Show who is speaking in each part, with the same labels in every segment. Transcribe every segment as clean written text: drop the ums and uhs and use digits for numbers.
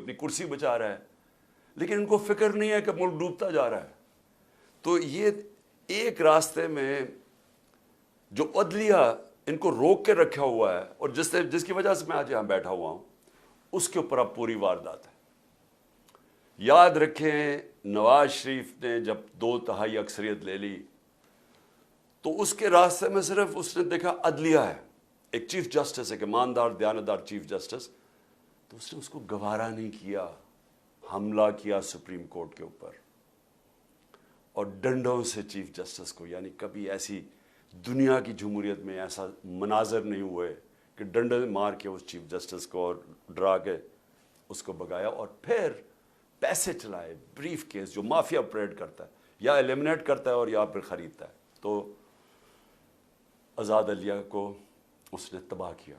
Speaker 1: اپنی کرسی بچا رہا ہے، لیکن ان کو فکر نہیں ہے کہ ملک ڈوبتا جا رہا ہے۔ تو یہ ایک راستے میں جو عدلیہ ان کو روک کے رکھا ہوا ہے، اور جس کی وجہ سے میں آج یہاں بیٹھا ہوا ہوں، اس کے اوپر اب پوری واردات ہے۔ یاد رکھیں نواز شریف نے جب 2/3 اکثریت لے لی تو اس کے راستے میں صرف اس نے دیکھا عدلیہ ہے، ایک چیف جسٹس ہے کہ ایماندار دیانتدار چیف جسٹس، تو اس نے اس کو گوارا نہیں کیا، حملہ کیا سپریم کورٹ کے اوپر اور ڈنڈوں سے چیف جسٹس کو، یعنی کبھی ایسی دنیا کی جمہوریت میں ایسا مناظر نہیں ہوئے کہ ڈنڈے مار کے اس چیف جسٹس کو اور ڈرا کے اس کو بگایا، اور پھر پیسے چلائے، بریف کیس جو مافیا آپریٹ کرتا ہے، یا ایلیمنیٹ کرتا ہے اور یا پھر خریدتا ہے۔ تو آزاد عدلیہ کو اس نے تباہ کیا،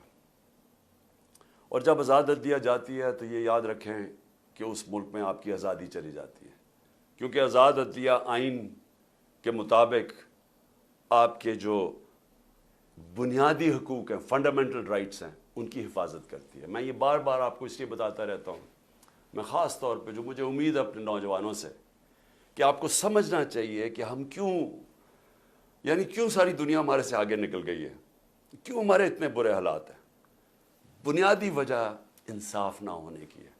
Speaker 1: اور جب آزاد عدلیہ جاتی ہے تو یہ یاد رکھیں کہ اس ملک میں آپ کی آزادی چلی جاتی ہے، کیونکہ آزاد عدلیہ آئین کے مطابق آپ کے جو بنیادی حقوق ہیں، فنڈامنٹل رائٹس ہیں، ان کی حفاظت کرتی ہے۔ میں یہ بار بار آپ کو اس لیے بتاتا رہتا ہوں، میں خاص طور پہ جو مجھے امید ہے اپنے نوجوانوں سے، کہ آپ کو سمجھنا چاہیے کہ ہم کیوں ساری دنیا ہمارے سے آگے نکل گئی ہے، کیوں ہمارے اتنے برے حالات ہیں۔ بنیادی وجہ انصاف نہ ہونے کی ہے۔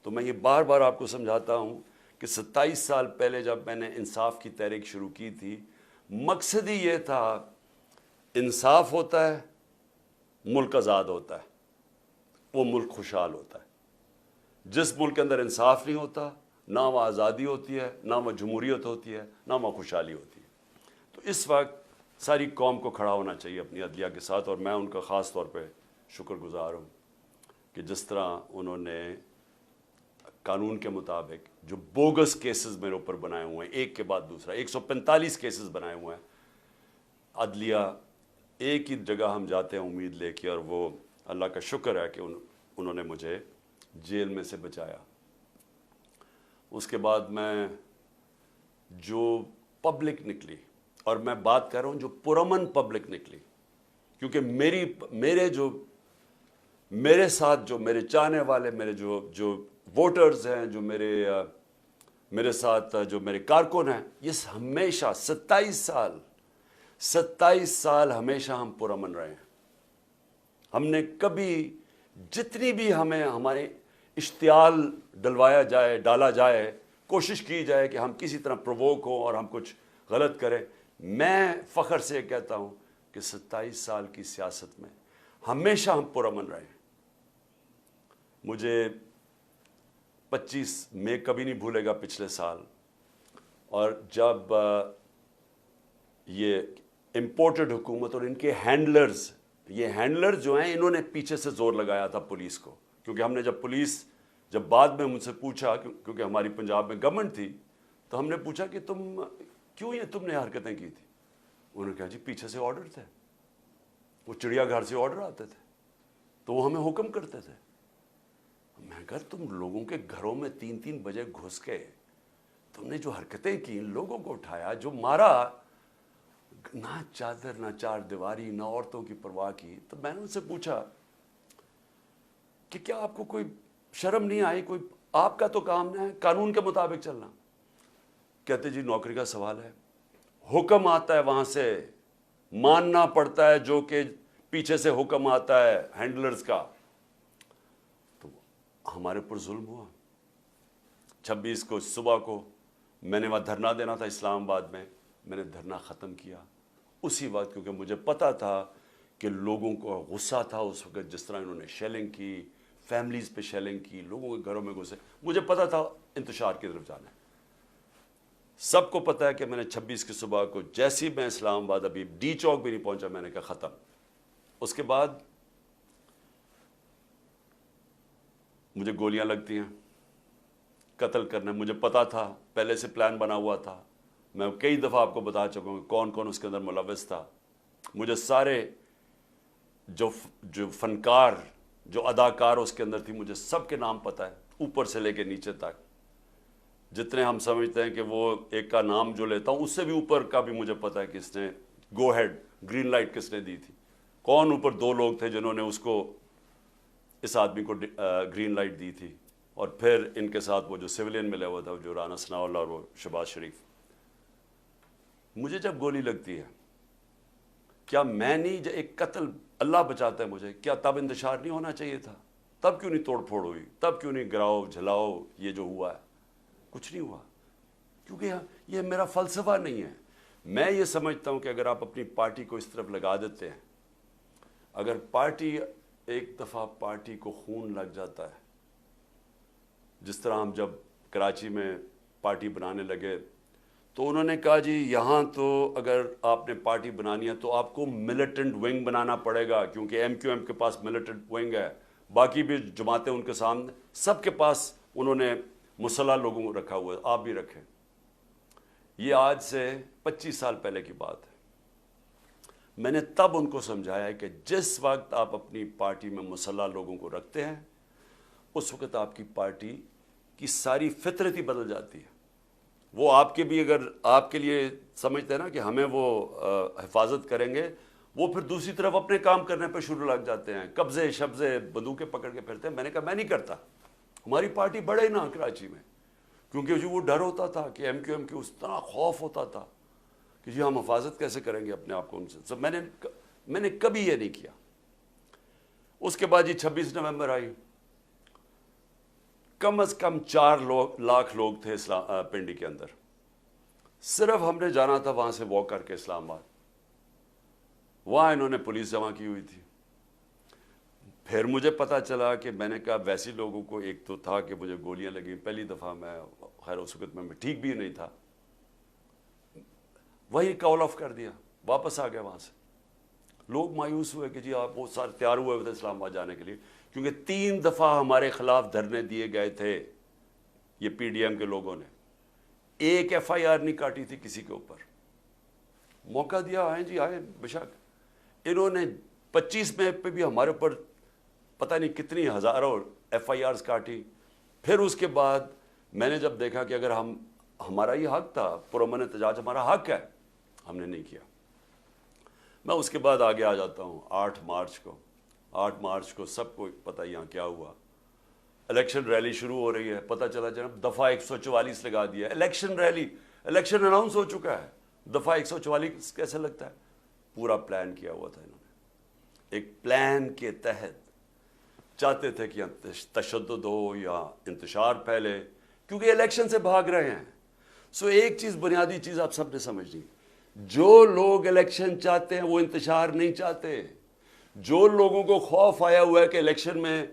Speaker 1: تو میں یہ بار بار آپ کو سمجھاتا ہوں کہ 27 سال پہلے جب میں نے انصاف کی تحریک شروع کی تھی، مقصد ہی یہ تھا انصاف ہوتا ہے، ملک آزاد ہوتا ہے، وہ ملک خوشحال ہوتا ہے۔ جس ملک کے اندر انصاف نہیں ہوتا، نہ وہ آزادی ہوتی ہے، نہ وہ جمہوریت ہوتی ہے، نہ وہ خوشحالی ہوتی ہے۔ تو اس وقت ساری قوم کو کھڑا ہونا چاہیے اپنی عدلیہ کے ساتھ، اور میں ان کا خاص طور پہ شکر گزار ہوں کہ جس طرح انہوں نے قانون کے مطابق جو بوگس کیسز میرے اوپر بنائے ہوئے ہیں، ایک کے بعد دوسرا 145 کیسز بنائے ہوئے ہیں، عدلیہ ایک ہی جگہ ہم جاتے ہیں امید لے کے، اور وہ اللہ کا شکر ہے کہ انہوں نے مجھے جیل میں سے بچایا۔ اس کے بعد میں جو پبلک نکلی، اور میں بات کر رہا ہوں جو پرامن پبلک نکلی، کیونکہ میرے ساتھ جو میرے چاہنے والے، میرے جو ووٹرز ہیں، جو میرے ساتھ جو میرے کارکن ہیں، یہ ہمیشہ 27 سال ہمیشہ ہم پرامن رہے ہیں۔ ہم نے کبھی جتنی بھی ہمارے اشتعال ڈالا جائے، کوشش کی جائے کہ ہم کسی طرح پرووک ہوں اور ہم کچھ غلط کریں، میں فخر سے کہتا ہوں کہ 27 سال کی سیاست میں ہمیشہ ہم پرامن رہے ہیں۔ مجھے 25 مئی کبھی نہیں بھولے گا پچھلے سال، اور جب یہ امپورٹڈ حکومت اور ان کے ہینڈلرز جو ہیں، انہوں نے پیچھے سے زور لگایا تھا پولیس کو، کیونکہ ہم نے جب بعد میں مجھ سے پوچھا، کیونکہ ہماری پنجاب میں گورنمنٹ تھی، تو ہم نے پوچھا کہ تم نے حرکتیں کی تھی؟ انہوں نے کہا جی پیچھے سے آرڈر تھے، وہ چڑیا گھر سے آرڈر آتے تھے، تو وہ ہمیں حکم کرتے تھے۔ میں کہا تم لوگوں کے گھروں میں 3 بجے گھس کے تم نے جو حرکتیں کی، لوگوں کو اٹھایا، جو مارا، نہ چادر نہ چار دیواری، نہ عورتوں کی پرواہ کی، تو میں نے ان سے پوچھا کہ کیا آپ کو کوئی شرم نہیں آئی؟ آپ کا تو کام ہے قانون کے مطابق چلنا۔ کہتے جی نوکری کا سوال ہے، حکم آتا ہے وہاں سے، ماننا پڑتا ہے جو کہ پیچھے سے حکم آتا ہے ہینڈلرز کا۔ تو ہمارے اوپر ظلم ہوا۔ 26 کو صبح کو میں نے وہاں دھرنا دینا تھا اسلام آباد میں نے دھرنا ختم کیا اسی وقت، کیونکہ مجھے پتا تھا کہ لوگوں کو غصہ تھا اس وقت، جس طرح انہوں نے شیلنگ کی، فیملیز پہ شیلنگ کی، لوگوں کے گھروں میں گھسے، مجھے پتا تھا انتشار کی طرف جانا ہے۔ سب کو پتا ہے کہ میں نے 26 کی صبح کو جیسی میں اسلام آباد ابھی ڈی چوک بھی نہیں پہنچا، میں نے کہا ختم۔ اس کے بعد مجھے گولیاں لگتی ہیں، قتل کرنا مجھے پتا تھا، پہلے سے پلان بنا ہوا تھا۔ میں کئی دفعہ آپ کو بتا چکا ہوں کون کون اس کے اندر ملوث تھا۔ مجھے سارے جو فنکار، جو اداکار اس کے اندر تھی، مجھے سب کے نام پتہ ہے، اوپر سے لے کے نیچے تک۔ جتنے ہم سمجھتے ہیں کہ وہ ایک کا نام جو لیتا ہوں، اس سے بھی اوپر کا بھی مجھے پتہ ہے کہ اس نے گو ہیڈ، گرین لائٹ کس نے دی تھی، کون اوپر 2 لوگ تھے جنہوں نے اس آدمی کو گرین لائٹ دی تھی۔ اور پھر ان کے ساتھ وہ جو سویلین ملا ہوا تھا جو رانا ثناء اللہ اور وہ شہباز شریف. مجھے جب گولی لگتی ہے کیا میں نہیں ایک قتل اللہ بچاتا ہے مجھے, کیا تب انتشار نہیں ہونا چاہیے تھا؟ تب کیوں نہیں توڑ پھوڑ ہوئی؟ تب کیوں نہیں گراؤ جھلاؤ یہ جو ہوا ہے؟ کچھ نہیں ہوا کیونکہ یہ میرا فلسفہ نہیں ہے. میں یہ سمجھتا ہوں کہ اگر آپ اپنی پارٹی کو اس طرف لگا دیتے ہیں, اگر پارٹی ایک دفعہ پارٹی کو خون لگ جاتا ہے, جس طرح ہم جب کراچی میں پارٹی بنانے لگے تو انہوں نے کہا جی یہاں تو اگر آپ نے پارٹی بنانی ہے تو آپ کو ملیٹنٹ ونگ بنانا پڑے گا, کیونکہ ایم کیو ایم کے پاس ملیٹنٹ ونگ ہے, باقی بھی جماعتیں ان کے سامنے سب کے پاس انہوں نے مسلح لوگوں کو رکھا ہوا ہے, آپ بھی رکھیں. یہ آج سے 25 سال پہلے کی بات ہے. میں نے تب ان کو سمجھایا کہ جس وقت آپ اپنی پارٹی میں مسلح لوگوں کو رکھتے ہیں اس وقت آپ کی پارٹی کی ساری فطرت ہی بدل جاتی ہے. وہ آپ کے بھی اگر آپ کے لیے سمجھتے ہیں نا کہ ہمیں وہ حفاظت کریں گے, وہ پھر دوسری طرف اپنے کام کرنے پہ شروع لگ جاتے ہیں, قبضے شبضے بندوقیں پکڑ کے پھرتے ہیں. میں نے کہا میں نہیں کرتا, ہماری پارٹی بڑھے نا کراچی میں, کیونکہ جو وہ ڈر ہوتا تھا کہ ایم کیو ایم کی اس طرح خوف ہوتا تھا کہ جی ہم حفاظت کیسے کریں گے اپنے آپ کو ان سے. سب میں نے کبھی یہ نہیں کیا. اس کے بعد جی 26 نومبر آئی, کم از کم 4 لاکھ لوگ تھے پنڈی کے اندر. صرف ہم نے جانا تھا وہاں سے واک کر کے اسلام آباد, وہاں انہوں نے پولیس جمع کی ہوئی تھی. پھر مجھے پتا چلا کہ میں نے کہا ویسے لوگوں کو, ایک تو تھا کہ مجھے گولیاں لگیں پہلی دفعہ, میں خیر اس وقت میں ٹھیک بھی نہیں تھا, وہی کال آف کر دیا, واپس آ گیا وہاں سے. لوگ مایوس ہوئے کہ جی آپ وہ سارے تیار ہوئے ہوئے تھے اسلام آباد جانے کے لیے, کیونکہ 3 دفعہ ہمارے خلاف دھرنے دیے گئے تھے یہ پی ڈی ایم کے لوگوں نے, ایک ایف آئی آر نہیں کاٹی تھی کسی کے اوپر. موقع دیا, آئیں جی آئیں بشک. انہوں نے 25 میں پہ بھی ہمارے اوپر پتہ نہیں کتنی ہزاروں ایف آئی آرز کاٹی. پھر اس کے بعد میں نے جب دیکھا کہ اگر ہمارا یہ حق تھا, پرامن احتجاج ہمارا حق ہے, ہم نے نہیں کیا. میں اس کے بعد آگے آ جاتا ہوں 8 مارچ کو سب کو پتہ یہاں کیا ہوا. الیکشن ریلی شروع ہو رہی ہے, پتہ چلا جناب دفعہ 144 لگا دیا. الیکشن ریلی, الیکشن اناؤنس ہو چکا ہے, دفعہ 144 کیسے لگتا ہے؟ پورا پلان کیا ہوا تھا انہوں نے. ایک پلان کے تحت چاہتے تھے کہ تشدد ہو یا انتشار پھیلے, کیونکہ الیکشن سے بھاگ رہے ہیں. سو ایک چیز, بنیادی چیز آپ سب نے سمجھنی, جو لوگ الیکشن چاہتے ہیں وہ انتشار نہیں چاہتے. جو لوگوں کو خوف آیا ہوا ہے کہ الیکشن میں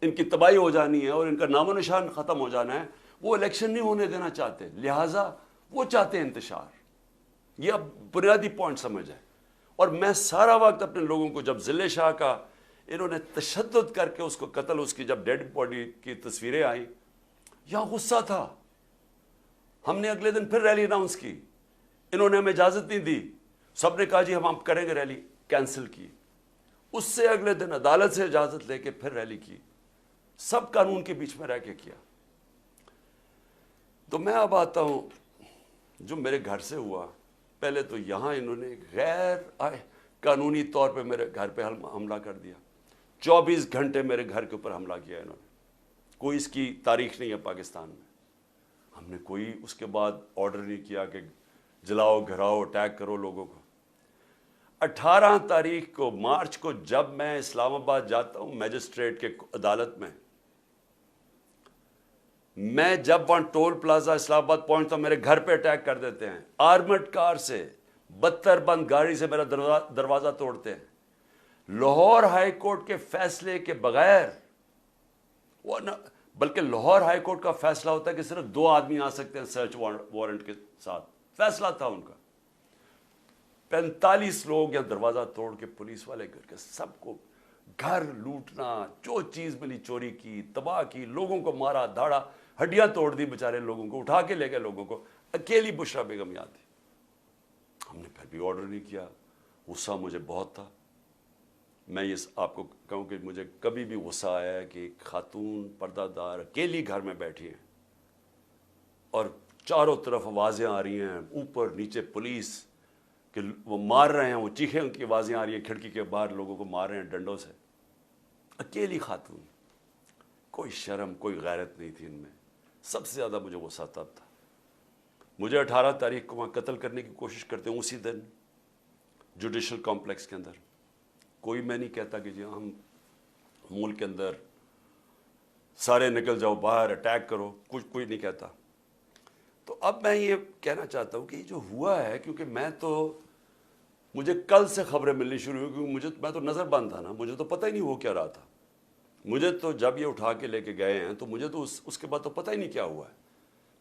Speaker 1: ان کی تباہی ہو جانی ہے اور ان کا نام و نشان ختم ہو جانا ہے, وہ الیکشن نہیں ہونے دینا چاہتے, لہٰذا وہ چاہتے ہیں انتشار. یہ اب بنیادی پوائنٹ سمجھ ہے. اور میں سارا وقت اپنے لوگوں کو, جب ضلع شاہ کا انہوں نے تشدد کر کے اس کو قتل, اس کی جب ڈیڈ باڈی کی تصویریں آئیں, یہاں غصہ تھا. ہم نے اگلے دن پھر ریلی اناؤنس کی, انہوں نے ہمیں اجازت نہیں دی. سب نے کہا جی ہم کریں گے ریلی, کینسل کی. اس سے اگلے دن عدالت سے اجازت لے کے پھر ریلی کی. سب قانون کے بیچ میں رہ کے کیا. تو میں اب آتا ہوں جو میرے گھر سے ہوا. پہلے تو یہاں انہوں نے غیر قانونی طور پہ میرے گھر پہ حملہ کر دیا. 24 گھنٹے میرے گھر کے اوپر حملہ کیا انہوں نے. کوئی اس کی تاریخ نہیں ہے پاکستان میں. ہم نے کوئی اس کے بعد آرڈر نہیں کیا کہ جلاؤ گھراؤ اٹیک کرو لوگوں کو. 18 تاریخ کو مارچ کو جب میں اسلام آباد جاتا ہوں میجسٹریٹ کے عدالت میں جب وہاں ٹول پلازا اسلام آباد پہنچتا ہوں, میرے گھر پہ اٹیک کر دیتے ہیں آرمڈ کار سے, 72 بند گاڑی سے میرا دروازہ توڑتے ہیں. لاہور ہائی کورٹ کے فیصلے کے بغیر, بلکہ لاہور ہائی کورٹ کا فیصلہ ہوتا ہے کہ صرف 2 آدمی آ سکتے ہیں سرچ وارنٹ کے ساتھ, فیصلہ تھا ان کا. 45 لوگ یہاں دروازہ توڑ کے پولیس والے کر کے سب کو گھر لوٹنا, جو چیز ملی چوری کی, تباہ کی, لوگوں کو مارا دھاڑا, ہڈیاں توڑ دی بیچارے لوگوں کو, اٹھا کے لے گئے لوگوں کو. اکیلی بشرا بیگم یاد تھی. ہم نے پھر بھی آرڈر نہیں کیا. غصہ مجھے بہت تھا. میں یہ آپ کو کہوں کہ مجھے کبھی بھی غصہ آیا ہے کہ ایک خاتون پردہ دار اکیلی گھر میں بیٹھی ہیں اور چاروں طرف آوازیں آ رہی ہیں, اوپر نیچے پولیس کہ وہ مار رہے ہیں, وہ چیخیں ان کی آوازیں آ رہی ہیں, کھڑکی کے باہر لوگوں کو مار رہے ہیں ڈنڈوں سے. اکیلی خاتون, کوئی شرم کوئی غیرت نہیں تھی ان میں. سب سے زیادہ مجھے غصہ تب تھا. مجھے 18 تاریخ کو وہاں قتل کرنے کی کوشش کرتے ہیں اسی دن جوڈیشل کمپلیکس کے اندر. کوئی میں نہیں کہتا کہ جی ہم ملک کے اندر سارے نکل جاؤ باہر اٹیک کرو, کچھ کوئی نہیں کہتا. تو اب میں یہ کہنا چاہتا ہوں کہ یہ جو ہوا ہے, کیونکہ مجھے کل سے خبریں ملنی شروع ہوئی, کیونکہ میں تو نظر بند تھا نا, مجھے تو پتہ ہی نہیں ہو کیا رہا تھا. مجھے تو جب یہ اٹھا کے لے کے گئے ہیں تو مجھے تو اس کے بعد تو پتہ ہی نہیں کیا ہوا ہے.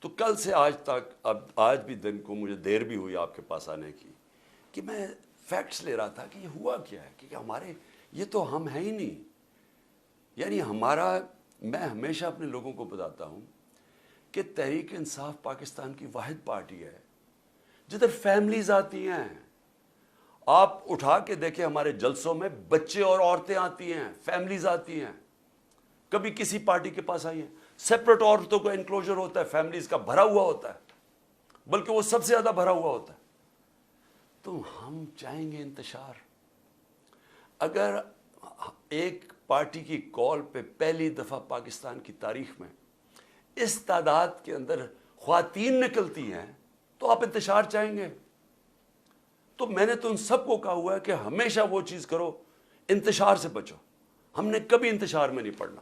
Speaker 1: تو کل سے آج تک, اب آج بھی دن کو مجھے دیر بھی ہوئی آپ کے پاس آنے کی, کہ میں فیکٹس لے رہا تھا کہ یہ ہوا کیا ہے, کہ ہمارے یہ تو ہم ہیں ہی نہیں. یعنی میں ہمیشہ اپنے لوگوں کو بتاتا ہوں کہ تحریک انصاف پاکستان کی واحد پارٹی ہے جدھر فیملیز آتی ہیں. آپ اٹھا کے دیکھیں ہمارے جلسوں میں بچے اور عورتیں آتی ہیں, فیملیز آتی ہیں. کبھی کسی پارٹی کے پاس آئی ہیں, سیپریٹ عورتوں کا انکلوجر ہوتا ہے, فیملیز کا بھرا ہوا ہوتا ہے, بلکہ وہ سب سے زیادہ بھرا ہوا ہوتا ہے. تو ہم چاہیں گے انتشار. اگر ایک پارٹی کی کال پہ پہلی دفعہ پاکستان کی تاریخ میں اس تعداد کے اندر خواتین نکلتی ہیں تو آپ انتشار چاہیں گے. تو میں نے تو ان سب کو کہا ہوا ہے کہ ہمیشہ وہ چیز کرو, انتشار سے بچو. ہم نے کبھی انتشار میں نہیں پڑنا.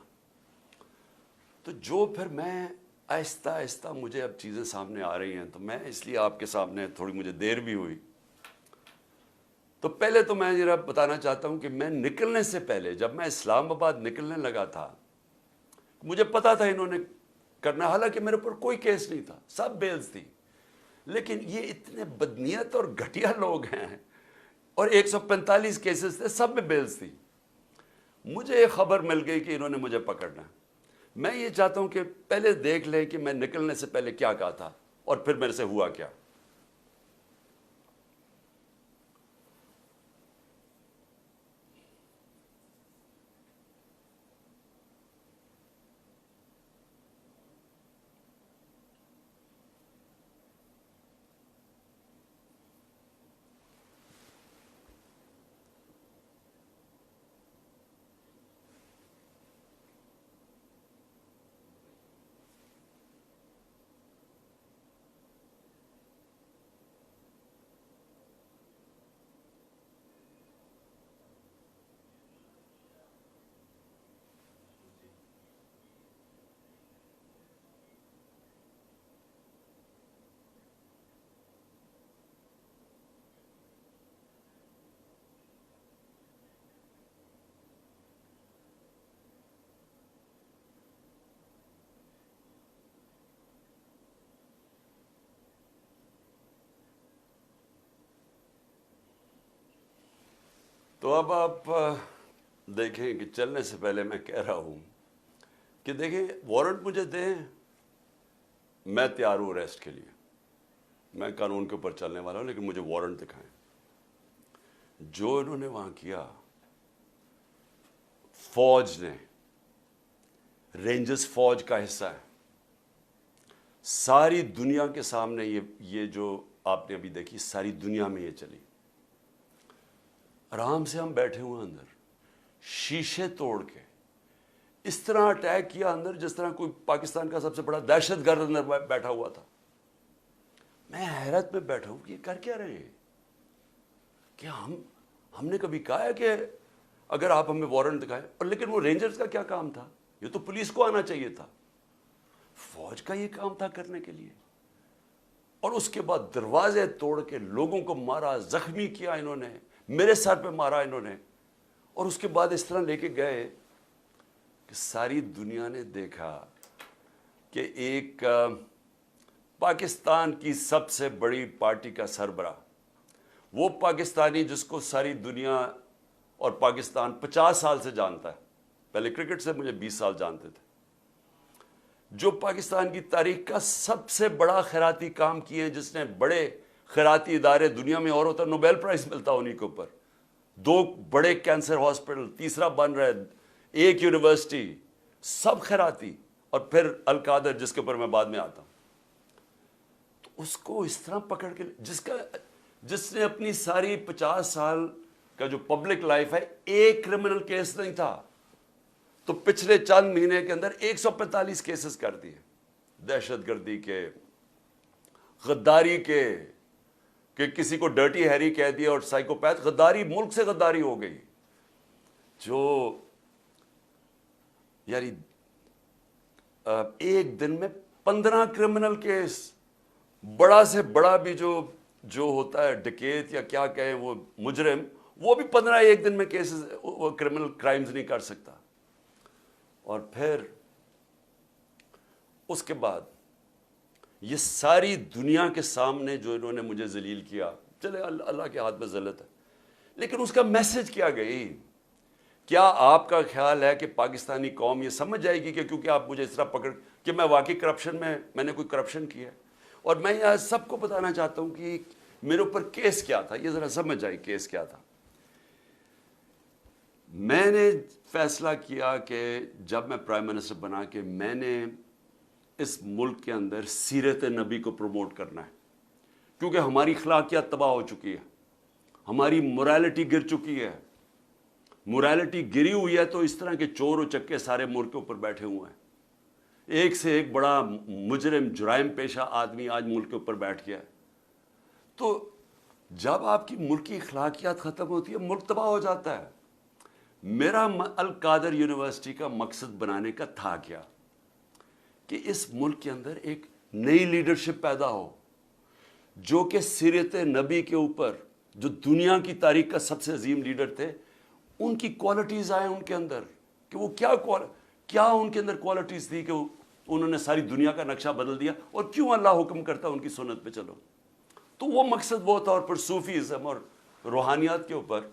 Speaker 1: تو جو پھر میں آہستہ آہستہ مجھے اب چیزیں سامنے آ رہی ہیں, تو میں اس لیے آپ کے سامنے تھوڑی مجھے دیر بھی ہوئی. تو پہلے تو میں ذرا بتانا چاہتا ہوں کہ میں نکلنے سے پہلے, جب میں اسلام آباد نکلنے لگا تھا, مجھے پتا تھا انہوں نے کرنا, حالانکہ میرے اوپر کوئی کیس نہیں تھا, سب بیلز تھی. لیکن یہ اتنے بدنیت اور گھٹیا لوگ ہیں, اور 145 کیسز تھے, سب میں بیلز تھی. مجھے ایک خبر مل گئی کہ انہوں نے مجھے پکڑنا. میں یہ چاہتا ہوں کہ پہلے دیکھ لیں کہ میں نکلنے سے پہلے کیا کہا تھا اور پھر میرے سے ہوا کیا. تو اب آپ دیکھیں کہ چلنے سے پہلے میں کہہ رہا ہوں کہ دیکھیں, وارنٹ مجھے دیں, میں تیار ہوں ریسٹ کے لیے. میں قانون کے اوپر چلنے والا ہوں, لیکن مجھے وارنٹ دکھائیں. جو انہوں نے وہاں کیا, فوج نے, رینجرز فوج کا حصہ ہے, ساری دنیا کے سامنے یہ جو آپ نے ابھی دیکھی, ساری دنیا میں یہ چلی. آرام سے ہم بیٹھے ہوئے اندر, شیشے توڑ کے اس طرح اٹیک کیا اندر جس طرح کوئی پاکستان کا سب سے بڑا دہشت گرد اندر بیٹھا ہوا تھا. میں حیرت میں بیٹھا ہوں کہ یہ کر کیا رہے ہیں. کہ ہم نے کبھی کہا ہے کہ اگر آپ ہمیں وارنٹ دکھائیں, اور لیکن وہ رینجرز کا کیا کام تھا, یہ تو پولیس کو آنا چاہیے تھا. فوج کا یہ کام تھا کرنے کے لیے. اور اس کے بعد دروازے توڑ کے لوگوں کو مارا, زخمی کیا انہوں نے, میرے سر پہ مارا انہوں نے, اور اس کے بعد اس طرح لے کے گئے کہ ساری دنیا نے دیکھا کہ ایک پاکستان کی سب سے بڑی پارٹی کا سربراہ, وہ پاکستانی جس کو ساری دنیا اور پاکستان 50 سال سے جانتا ہے, پہلے کرکٹ سے مجھے 20 سال جانتے تھے, جو پاکستان کی تاریخ کا سب سے بڑا خیراتی کام کیے ہیں, جس نے بڑے خیراتی ادارے دنیا میں اور ہوتا, نوبیل پرائز ملتا انہی کے اوپر, 2 بڑے کینسر ہاسپٹل, تیسرا بن رہا ہے, 1 یونیورسٹی, سب خیراتی, اور پھر القادر جس کے اوپر میں بعد میں آتا ہوں. تو اس کو اس طرح پکڑ کے, جس نے اپنی ساری 50 سال کا جو پبلک لائف ہے, ایک کرمنل کیس نہیں تھا, تو پچھلے چند مہینے کے اندر 145 کیسز کر دیے، دہشت گردی کے، غداری کے، کہ کسی کو ڈرٹی ہیری کہہ دیا اور سائیکوپیتھ، غداری، ملک سے غداری ہو گئی، جو یعنی ایک دن میں 15 کرمنل کیس، بڑا سے بڑا بھی جو ہوتا ہے ڈکیت یا کیا کہیں وہ مجرم، وہ بھی 15 ایک دن میں کیسز، وہ کرمنل کرائمز نہیں کر سکتا. اور پھر اس کے بعد یہ ساری دنیا کے سامنے جو انہوں نے مجھے ذلیل کیا، چلے اللہ کے ہاتھ میں ذلت ہے، لیکن اس کا میسج کیا گئی؟ کیا آپ کا خیال ہے کہ پاکستانی قوم یہ سمجھ جائے گی کہ کیونکہ آپ مجھے اس طرح پکڑ کہ میں واقعی کرپشن میں نے کوئی کرپشن کیا ہے؟ اور میں یہاں سب کو بتانا چاہتا ہوں کہ میرے اوپر کیس کیا تھا، یہ ذرا سمجھ جائے کیس کیا تھا. میں نے فیصلہ کیا کہ جب میں پرائم منسٹر بنا کہ میں نے اس ملک کے اندر سیرت نبی کو پروموٹ کرنا ہے، کیونکہ ہماری اخلاقیات تباہ ہو چکی ہے، ہماری موریلٹی گر چکی ہے. موریلٹی گری ہوئی ہے تو اس طرح کے چور و چکے سارے ملک کے اوپر بیٹھے ہوئے ہیں، ایک سے ایک بڑا مجرم جرائم پیشہ آدمی آج ملک کے اوپر بیٹھ گیا ہے. تو جب آپ کی ملک کی اخلاقیات ختم ہوتی ہے، ملک تباہ ہو جاتا ہے. میرا القادر یونیورسٹی کا مقصد بنانے کا تھا کیا کہ اس ملک کے اندر ایک نئی لیڈرشپ پیدا ہو، جو کہ سیرت نبی کے اوپر، جو دنیا کی تاریخ کا سب سے عظیم لیڈر تھے، ان کی کوالٹیز آئیں ان کے اندر، کہ وہ کیا ان کے اندر کوالٹیز تھی کہ انہوں نے ساری دنیا کا نقشہ بدل دیا، اور کیوں اللہ حکم کرتا ان کی سنت پہ چلو. تو وہ مقصد وہ تھا، اور پھر صوفیزم اور روحانیات کے اوپر،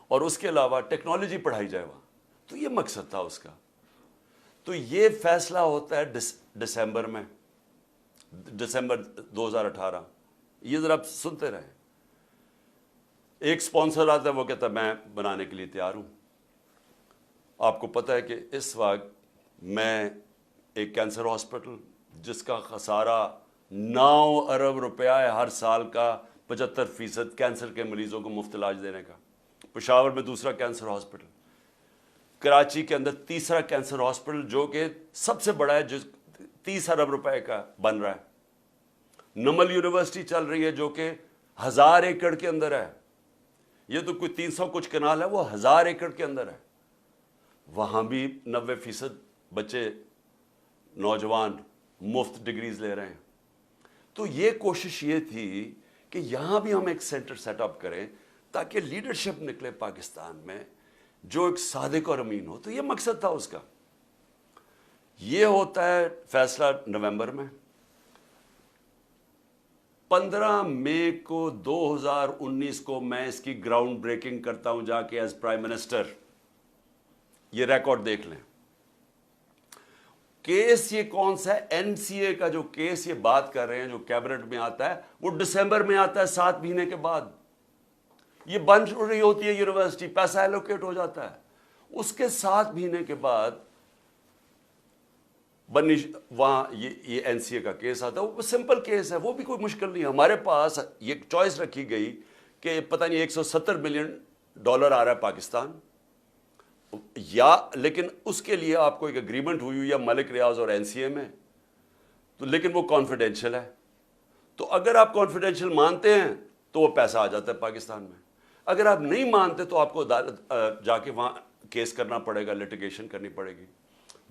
Speaker 1: اور اس کے علاوہ ٹیکنالوجی پڑھائی جائے وہاں. تو یہ مقصد تھا اس کا. تو یہ فیصلہ ہوتا ہے دسمبر میں، دسمبر 2018. یہ ذرا آپ سنتے رہیں. ایک سپانسر آتا ہے، وہ کہتا ہے میں بنانے کے لیے تیار ہوں. آپ کو پتہ ہے کہ اس وقت میں ایک کینسر ہاسپٹل جس کا خسارہ 9 ارب روپیہ ہے ہر سال کا، 75% کینسر کے مریضوں کو مفت علاج دینے کا. پشاور میں دوسرا کینسر ہاسپٹل، کراچی کے اندر تیسرا کینسر ہاسپٹل جو کہ سب سے بڑا ہے، جو 30 ارب روپے کا بن رہا ہے. نمل یونیورسٹی چل رہی ہے جو کہ 1000 ایکڑ کے اندر ہے. یہ تو کوئی 300 کچھ کنال ہے، وہ 1000 ایکڑ کے اندر ہے. وہاں بھی 90% بچے نوجوان مفت ڈگریز لے رہے ہیں. تو یہ کوشش یہ تھی کہ یہاں بھی ہم ایک سینٹر سیٹ اپ کریں تاکہ لیڈرشپ نکلے پاکستان میں جو ایک صادق اور امین ہو. تو یہ مقصد تھا اس کا. یہ ہوتا ہے فیصلہ نومبر میں. 15 مئی کو 2019 کو میں اس کی گراؤنڈ بریکنگ کرتا ہوں جا کے ایز پرائم منسٹر. یہ ریکارڈ دیکھ لیں. کیس یہ کون سا ہے؟ این سی اے کا جو کیس یہ بات کر رہے ہیں جو کیبنٹ میں آتا ہے، وہ دسمبر میں آتا ہے، 7 مہینے کے بعد. یہ بن رہی ہوتی ہے یونیورسٹی، پیسہ ایلوکیٹ ہو جاتا ہے. اس کے 7 مہینے کے بعد وہاں یہ این سی اے کا کیس آتا ہے. وہ سمپل کیس ہے، وہ بھی کوئی مشکل نہیں ہے. ہمارے پاس یہ چوائس رکھی گئی کہ پتہ نہیں $170 ملین آ رہا ہے پاکستان، یا لیکن اس کے لیے آپ کو ایک اگریمنٹ ہوئی ہے ملک ریاض اور این سی اے میں، تو لیکن وہ کانفیڈینشیل ہے. تو اگر آپ کانفیڈینشیل مانتے ہیں تو وہ پیسہ آ جاتا ہے پاکستان میں. اگر آپ نہیں مانتے تو آپ کو عدالت جا کے وہاں کیس کرنا پڑے گا، لیٹیگیشن کرنی پڑے گی.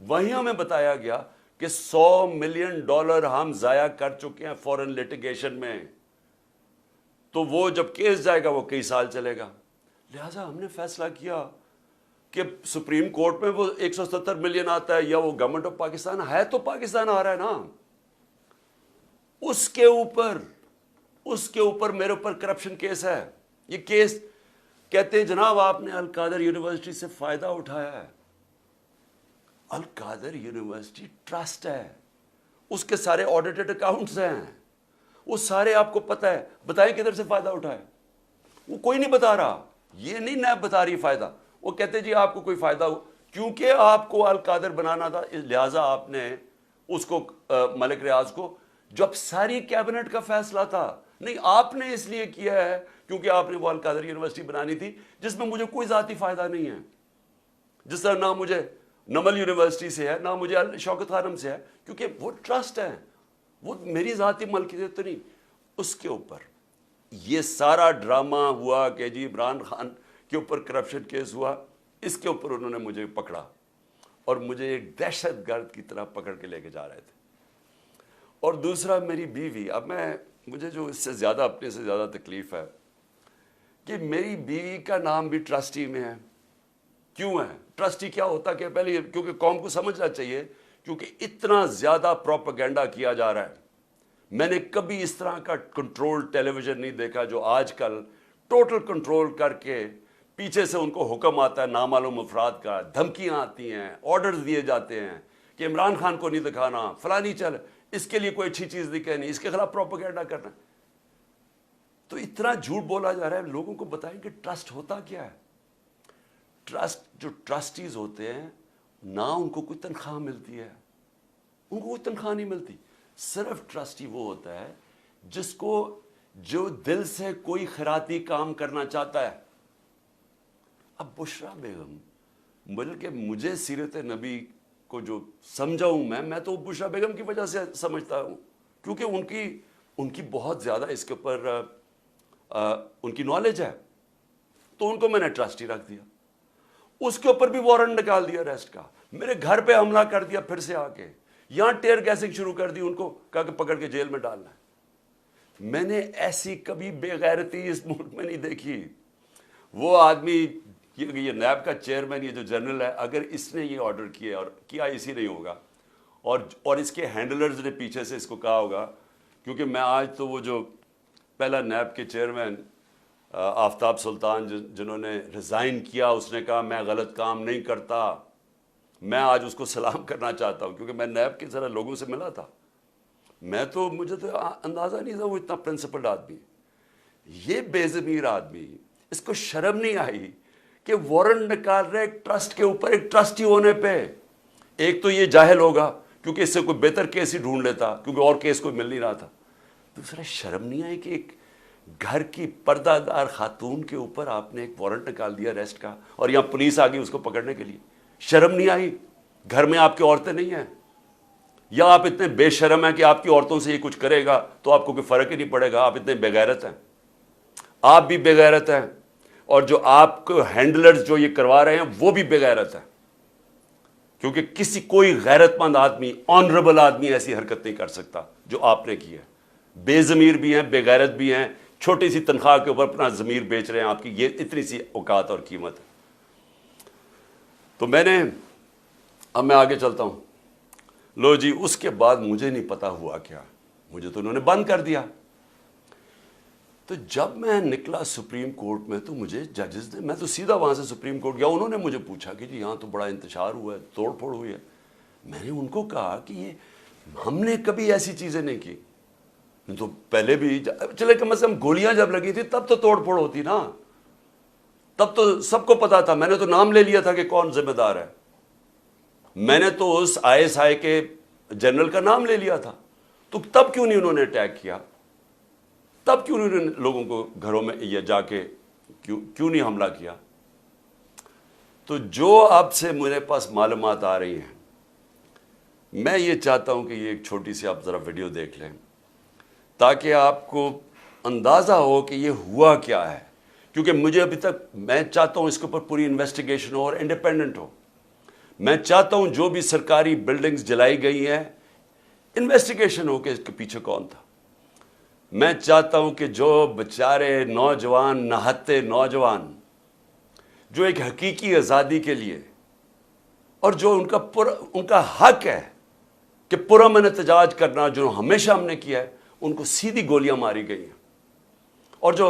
Speaker 1: وہیں ہمیں بتایا گیا کہ $100 ملین ہم ضائع کر چکے ہیں فورن لیٹیگیشن میں. تو وہ جب کیس جائے گا وہ کئی سال چلے گا. لہٰذا ہم نے فیصلہ کیا کہ سپریم کورٹ میں وہ 170 ملین آتا ہے یا وہ گورنمنٹ آف پاکستان ہے، تو پاکستان آ رہا ہے نا. اس کے اوپر میرے اوپر کرپشن کیس ہے. یہ کیس کہتے ہیں جناب آپ نے القادر یونیورسٹی سے فائدہ اٹھایا ہے. القادر یونیورسٹی ٹرسٹ ہے، اس کے سارے آڈیٹڈ اکاؤنٹس ہیں، وہ سارے آپ کو پتہ ہے. بتائیں کدھر سے فائدہ اٹھائے؟ وہ کوئی نہیں بتا رہا. یہ نہیں نیب بتا رہی فائدہ. وہ کہتے جی آپ کو کوئی فائدہ ہو، کیونکہ آپ کو القادر بنانا تھا لہٰذا آپ نے اس کو ملک ریاض کو، جب ساری کیبنٹ کا فیصلہ تھا. نہیں، آپ نے اس لیے کیا ہے کیونکہ آپ نے وہ القادر یونیورسٹی بنانی تھی جس میں مجھے کوئی ذاتی فائدہ نہیں ہے. جس طرح نہ مجھے نمل یونیورسٹی سے ہے، نہ مجھے شوکت خانم سے ہے، کیونکہ وہ ٹرسٹ ہے، وہ میری ذاتی ملکیت تو نہیں. اس کے اوپر یہ سارا ڈرامہ ہوا کہ جی عمران خان کے اوپر کرپشن کیس ہوا، اس کے اوپر انہوں نے مجھے پکڑا اور مجھے ایک دہشت گرد کی طرح پکڑ کے لے کے جا رہے تھے. اور دوسرا میری بیوی، اب مجھے جو اس سے زیادہ اپنے سے زیادہ تکلیف ہے کہ میری بیوی کا نام بھی ٹرسٹی میں ہے. کیوں ہے؟ ٹرسٹی کیا ہوتا کہ پہلے کیونکہ قوم کو سمجھنا چاہیے، کیونکہ اتنا زیادہ پروپیگنڈا کیا جا رہا ہے. میں نے کبھی اس طرح کا کنٹرول ٹیلی ویژن نہیں دیکھا جو آج کل ٹوٹل کنٹرول کر کے پیچھے سے ان کو حکم آتا ہے نامعلوم افراد کا، دھمکیاں آتی ہیں، آرڈرز دیے جاتے ہیں کہ عمران خان کو نہیں دکھانا، فلانی چل، اس کے لیے کوئی اچھی چیز نہیں کہنی، اس کے خلاف پروپیگنڈا کرنا. تو اتنا جھوٹ بولا جا رہا ہے. لوگوں کو بتائیں کہ ٹرسٹ ہوتا کیا ہے. ٹرسٹ، جو ٹرسٹیز ہوتے ہیں نہ ان کو کوئی تنخواہ ملتی ہے، ان کو کوئی تنخواہ نہیں ملتی. صرف ٹرسٹی وہ ہوتا ہے جس کو جو دل سے کوئی خیراتی کام کرنا چاہتا ہے. اب بشرا بیگم، بلکہ مجھے سیرت نبی کو جو سمجھا ہوں میں تو بشرا بیگم کی وجہ سے سمجھتا ہوں، کیونکہ ان کی بہت زیادہ اس کے اوپر ان کی نالج ہے، تو ان کو میں نے ٹرسٹی رکھ دیا. اس کے اوپر بھی وارنٹ نکال دیا اریسٹ کا. میرے گھر پہ حملہ کر دیا پھر سے آ کے، یہاں ٹیئر گیسنگ شروع کر دی، ان کو کہا کہ پکڑ کے جیل میں ڈالنا ہے. میں نے ایسی کبھی بے غیرتی اس ملک میں نہیں دیکھی. وہ آدمی، یہ نیب کا چیئرمین، یہ جو جنرل ہے، اگر اس نے یہ آرڈر کیا اور کیا اسی نہیں ہوگا، اور اس کے ہینڈلرز نے پیچھے سے اس کو کہا ہوگا، کیونکہ میں آج تو وہ جو پہلا نیب کے چیئرمین آفتاب سلطان جنہوں نے ریزائن کیا، اس نے کہا میں غلط کام نہیں کرتا. میں آج اس کو سلام کرنا چاہتا ہوں، کیونکہ میں نیب کے ذرا لوگوں سے ملا تھا. مجھے تو اندازہ نہیں تھا وہ اتنا پرنسپلڈ آدمی. یہ بے ضمیر آدمی، اس کو شرم نہیں آئی کہ وارنٹ نکال رہے ایک ٹرسٹ کے اوپر، ایک ٹرسٹی ہونے پہ. ایک تو یہ جاہل ہوگا کیونکہ اس سے کوئی بہتر کیس ہی ڈھونڈ لیتا، کیونکہ اور کیس کوئی مل نہیں رہا تھا. دوسرا، شرم نہیں آئی کہ ایک گھر کی پردہ دار خاتون کے اوپر آپ نے ایک وارنٹ نکال دیا اریسٹ کا، اور یہاں پولیس آ گئی اس کو پکڑنے کے لیے. شرم نہیں آئی؟ گھر میں آپ کی عورتیں نہیں ہیں؟ یا آپ اتنے بے شرم ہیں کہ آپ کی عورتوں سے یہ کچھ کرے گا تو آپ کو کوئی فرق ہی نہیں پڑے گا؟ آپ اتنے بے غیرت ہیں. آپ بھی بے غیرت ہیں، اور جو آپ کو ہینڈلرز جو یہ کروا رہے ہیں وہ بھی بے غیرت ہیں. کیونکہ کوئی غیرت مند آدمی، آنریبل آدمی ایسی حرکت نہیں کر سکتا جو آپ نے کی ہے. بے ضمیر بھی ہیں، بے غیرت بھی ہیں، چھوٹی سی تنخواہ کے اوپر اپنا ضمیر بیچ رہے ہیں. آپ کی یہ اتنی سی اوقات اور قیمت ہے. تو اب میں آگے چلتا ہوں. لو جی، اس کے بعد مجھے نہیں پتا ہوا کیا، مجھے تو انہوں نے بند کر دیا. تو جب میں نکلا سپریم کورٹ میں تو مجھے ججز نے، میں تو سیدھا وہاں سے سپریم کورٹ گیا، انہوں نے مجھے پوچھا کہ جی یہاں تو بڑا انتشار ہوا ہے، توڑ پھوڑ ہوئی ہے. میں نے ان کو کہا کہ یہ ہم نے کبھی ایسی چیزیں نہیں کی. تو پہلے بھی چلے کم از کم گولیاں جب لگی تھی تب تو توڑ پھوڑ ہوتی نا، تب تو سب کو پتا تھا. میں نے تو نام لے لیا تھا کہ کون ذمہ دار ہے. میں نے تو اس ISI کے جنرل کا نام لے لیا تھا. تو تب کیوں نہیں انہوں نے اٹیک کیا؟ تب کیوں نہیں انہوں نے لوگوں کو گھروں میں یہ جا کے کیوں نہیں حملہ کیا؟ تو جو اب سے میرے پاس معلومات آ رہی ہیں، میں یہ چاہتا ہوں کہ یہ ایک چھوٹی سی آپ ذرا ویڈیو دیکھ لیں تاکہ آپ کو اندازہ ہو کہ یہ ہوا کیا ہے. کیونکہ مجھے ابھی تک، میں چاہتا ہوں اس کے اوپر پوری انویسٹیگیشن ہو اور انڈیپینڈنٹ ہو. میں چاہتا ہوں جو بھی سرکاری بلڈنگز جلائی گئی ہیں انویسٹیگیشن ہو کہ اس کے پیچھے کون تھا. میں چاہتا ہوں کہ جو بیچارے نوجوان، نہتے نوجوان، جو ایک حقیقی آزادی کے لیے، اور جو ان کا حق ہے کہ پرامن احتجاج کرنا، جو ہمیشہ ہم نے کیا ہے، ان کو سیدھی گولیاں ماری گئی ہیں. اور جو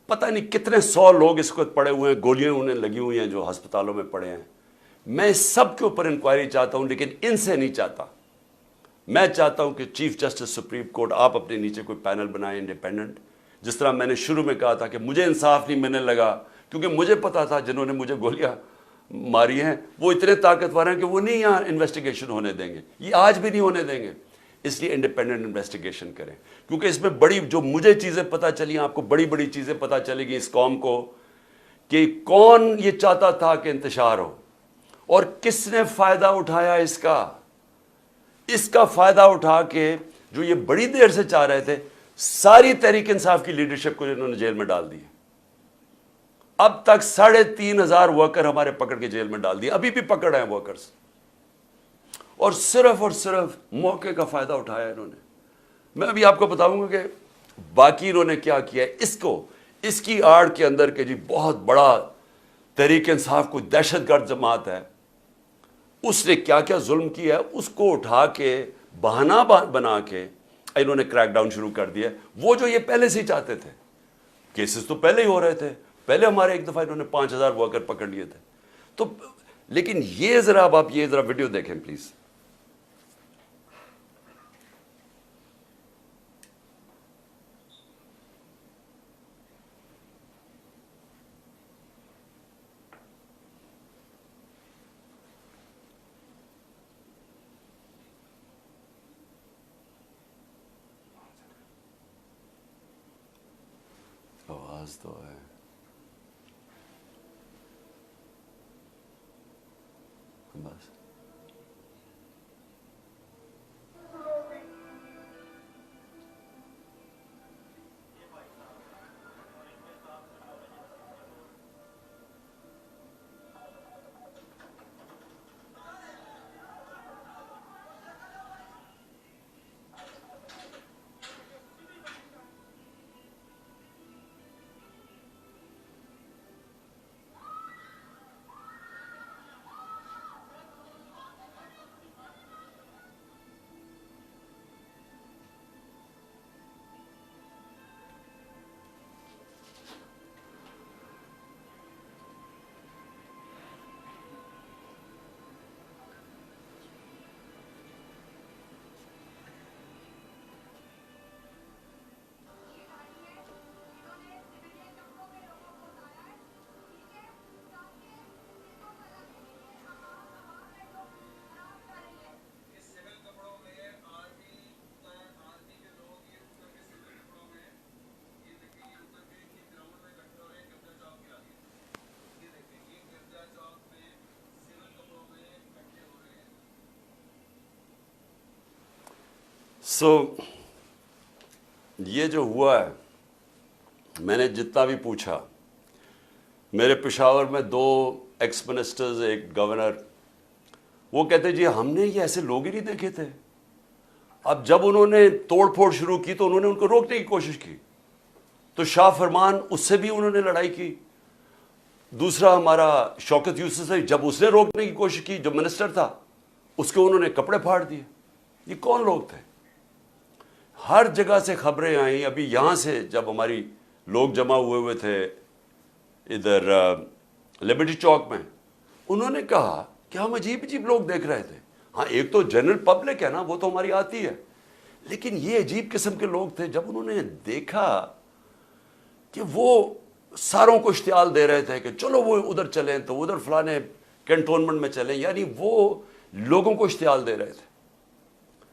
Speaker 1: پتہ نہیں کتنے 100 لوگ اس وقت پڑے ہوئے ہیں، گولیاں انہیں لگی ہوئی ہیں جو ہسپتالوں میں پڑے ہیں. میں اس سب کے اوپر انکوائری چاہتا ہوں، لیکن ان سے نہیں چاہتا. میں چاہتا ہوں کہ چیف جسٹس سپریم کورٹ آپ اپنے نیچے کوئی پینل بنائیں انڈیپینڈنٹ. جس طرح میں نے شروع میں کہا تھا کہ مجھے انصاف نہیں ملنے لگا کیونکہ مجھے پتا تھا جنہوں نے مجھے گولیاں ماری ہیں وہ اتنے طاقتور ہیں کہ وہ نہیں یہاں انویسٹیگیشن ہونے دیں گے، یہ آج بھی نہیں ہونے دیں گے. اس لیے انڈیپینڈنٹ انویسٹیگیشن کریں، کیونکہ اس میں بڑی جو مجھے چیزیں پتہ چلی، آپ کو بڑی بڑی چیزیں پتہ چلے گی اس قوم کو، کہ کون یہ چاہتا تھا کہ انتشار ہو، اور کس نے فائدہ اٹھایا اس کا فائدہ اٹھا کے جو یہ بڑی دیر سے چاہ رہے تھے، ساری تحریک انصاف کی لیڈرشپ کو انہوں نے جیل میں ڈال دی. اب تک 3,500 ورکر ہمارے پکڑ کے جیل میں ڈال دیے، ابھی بھی پکڑ ہیں ورکرز، اور صرف موقع کا فائدہ اٹھایا انہوں نے. میں ابھی آپ کو بتاؤں گا کہ باقی انہوں نے کیا کیا ہے. اس کی آڑ کے اندر کہ جی بہت بڑا تحریک انصاف کوئی دہشت گرد جماعت ہے، اس نے کیا کیا ظلم کیا ہے، اس کو اٹھا کے بہانہ بنا کے انہوں نے کریک ڈاؤن شروع کر دیا. وہ جو یہ پہلے سے ہی چاہتے تھے، کیسز تو پہلے ہی ہو رہے تھے، پہلے ہمارے ایک دفعہ انہوں نے 5,000 ورکر پکڑ لیے تھے. تو لیکن یہ ذرا اب آپ یہ ذرا ویڈیو دیکھیں پلیز. آواز تو ہے. بس یہ جو ہوا ہے، میں نے جتنا بھی پوچھا، میرے پشاور میں 2 ایکس منسٹرز، ایک گورنر، وہ کہتے جی ہم نے یہ ایسے لوگ ہی نہیں دیکھے تھے. اب جب انہوں نے توڑ پھوڑ شروع کی تو انہوں نے ان کو روکنے کی کوشش کی، تو شاہ فرمان اس سے بھی انہوں نے لڑائی کی. دوسرا ہمارا شوکت یوسف ہے، جب اس نے روکنے کی کوشش کی، جو منسٹر تھا، اس کے انہوں نے کپڑے پھاڑ دیے. یہ کون لوگ تھے؟ ہر جگہ سے خبریں آئیں. ابھی یہاں سے جب ہماری لوگ جمع ہوئے تھے ادھر لبرٹی چوک میں، انہوں نے کہا کہ ہم عجیب لوگ دیکھ رہے تھے. ہاں ایک تو جنرل پبلک ہے نا، وہ تو ہماری آتی ہے، لیکن یہ عجیب قسم کے لوگ تھے. جب انہوں نے دیکھا کہ وہ ساروں کو اشتعال دے رہے تھے کہ چلو وہ ادھر چلیں، تو ادھر فلانے کینٹونمنٹ میں چلیں، یعنی وہ لوگوں کو اشتعال دے رہے تھے.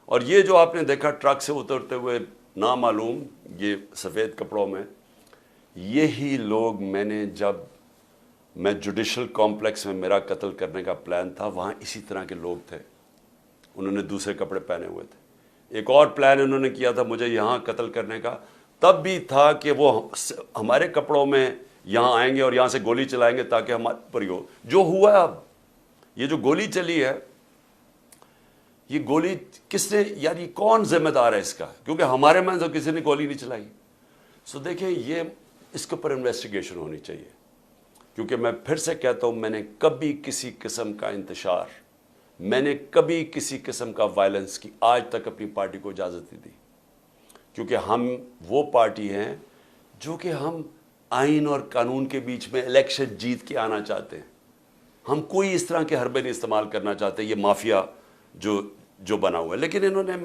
Speaker 1: اور یہ جو آپ نے دیکھا ٹرک سے اترتے ہوئے نامعلوم، یہ سفید کپڑوں میں، یہی لوگ جب میں جوڈیشل کمپلیکس میں میرا قتل کرنے کا پلان تھا، وہاں اسی طرح کے لوگ تھے. انہوں نے دوسرے کپڑے پہنے ہوئے تھے. ایک اور پلان انہوں نے کیا تھا مجھے یہاں قتل کرنے کا، تب بھی تھا کہ وہ ہمارے کپڑوں میں یہاں آئیں گے اور یہاں سے گولی چلائیں گے تاکہ ہمارے پر ہی ہو. جو ہوا ہے، اب یہ جو گولی چلی ہے، یہ گولی کس نے، یعنی کون ذمہ دار ہے اس کا؟ کیونکہ ہمارے میں تو کسی نے گولی نہیں چلائی. سو دیکھیں، یہ اس کے اوپر انویسٹیگیشن ہونی چاہیے. کیونکہ میں پھر سے کہتا ہوں، میں نے کبھی کسی قسم کا انتشار، میں نے کبھی کسی قسم کا وائلنس کی آج تک اپنی پارٹی کو اجازت نہیں دی. کیونکہ ہم وہ پارٹی ہیں جو کہ ہم آئین اور قانون کے بیچ میں الیکشن جیت کے آنا چاہتے ہیں. ہم کوئی اس طرح کے حربے نہیں استعمال کرنا چاہتے، یہ مافیا جو بنا ہوا ہے. لیکن انہوں نے،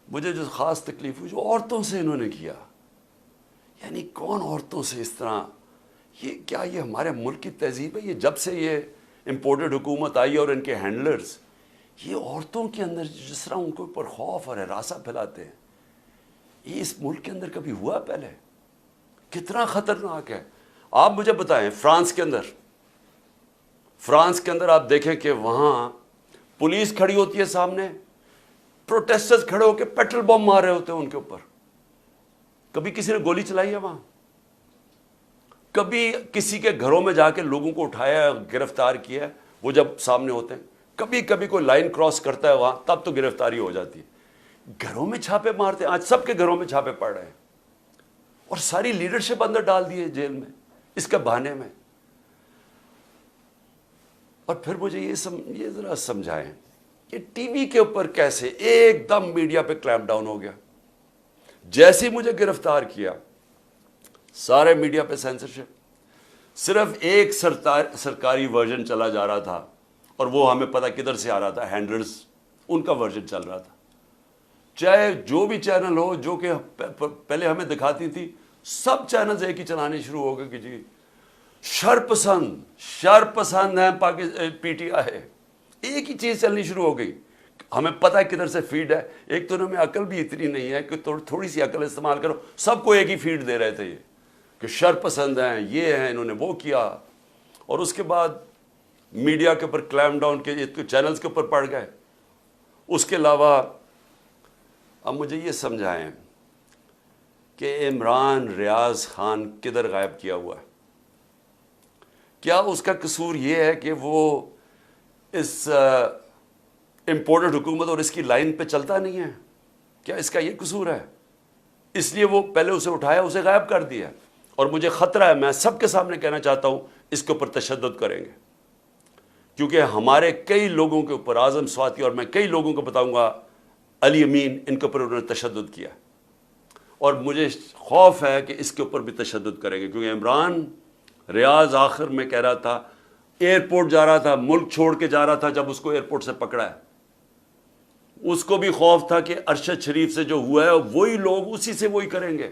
Speaker 1: مجھے جو خاص تکلیف ہوئی، جو عورتوں سے انہوں نے کیا، یعنی کون عورتوں سے اس طرح، کیا یہ ہمارے ملک کی تہذیب ہے؟ یہ جب سے یہ امپورٹڈ حکومت آئی اور ان کے ہینڈلرز، یہ عورتوں کے اندر جس طرح ان کے اوپر خوف اور ہراساں پھیلاتے ہیں، یہ اس ملک کے اندر کبھی ہوا پہلے؟ کتنا خطرناک ہے. آپ مجھے بتائیں، فرانس کے اندر فرانس کے اندر آپ دیکھیں کہ وہاں پولیس کھڑی ہوتی ہے سامنے, پروٹیسٹرز کھڑے ہو کے پیٹرول بم مار رہے ہوتے ہیں ان کے اوپر. کبھی کسی نے گولی چلائی ہے وہاں؟ کبھی کسی کے گھروں میں جا کے لوگوں کو اٹھایا, گرفتار کیا؟ وہ جب سامنے ہوتے ہیں, کبھی کبھی کوئی لائن کراس کرتا ہے وہاں, تب تو گرفتاری ہو جاتی ہے. گھروں میں چھاپے مارتے ہیں, آج سب کے گھروں میں چھاپے پڑ رہے ہیں, اور ساری لیڈرشپ اندر ڈال دی ہے جیل میں اس کے بہانے میں. اور پھر مجھے یہ ذرا سمجھائیں کہ ٹی وی کے اوپر کیسے ایک دم میڈیا پہ کلیمپ ڈاؤن ہو گیا. جیسے ہی مجھے گرفتار کیا, سارے میڈیا پہ سینسرشپ, صرف ایک سرکاری ورژن چلا جا رہا تھا, اور وہ ہمیں پتہ کدھر سے آ رہا تھا, ہینڈلرز ان کا ورژن چل رہا تھا. چاہے جو بھی چینل ہو جو کہ پہلے ہمیں دکھاتی تھی, سب چینلز ایک ہی چلانے شروع ہو گئے کہ جی شر پسند ہیں پی ٹی آئی, ایک ہی چیز چلنی شروع ہو گئی. ہمیں پتہ ہے کدھر سے فیڈ ہے. ایک تو انہوں میں عقل بھی اتنی نہیں ہے کہ تھوڑی سی عقل استعمال کرو, سب کو ایک ہی فیڈ دے رہے تھے یہ کہ شر پسند ہیں, یہ ہیں, انہوں نے وہ کیا. اور اس کے بعد میڈیا کے اوپر کلیمپ ڈاؤن کے چینلز کے اوپر پڑ گئے. اس کے علاوہ اب مجھے یہ سمجھائیں کہ عمران ریاض خان کدھر غائب کیا ہوا ہے؟ کیا اس کا قصور یہ ہے کہ وہ اس امپورٹڈ حکومت اور اس کی لائن پہ چلتا نہیں ہے؟ کیا اس کا یہ قصور ہے؟ اس لیے وہ پہلے اسے اٹھایا, اسے غائب کر دیا. اور مجھے خطرہ ہے, میں سب کے سامنے کہنا چاہتا ہوں, اس کے اوپر تشدد کریں گے, کیونکہ ہمارے کئی لوگوں کے اوپر, اعظم سواتی اور میں کئی لوگوں کو بتاؤں گا, علی امین, ان کے اوپر انہوں نے تشدد کیا. اور مجھے خوف ہے کہ اس کے اوپر بھی تشدد کریں گے, کیونکہ عمران ریاض آخر میں کہہ رہا تھا, ایئرپورٹ جا رہا تھا, ملک چھوڑ کے جا رہا تھا, جب اس کو ایئرپورٹ سے پکڑا ہے, اس کو بھی خوف تھا کہ ارشد شریف سے جو ہوا ہے وہی لوگ اسی سے وہی کریں گے,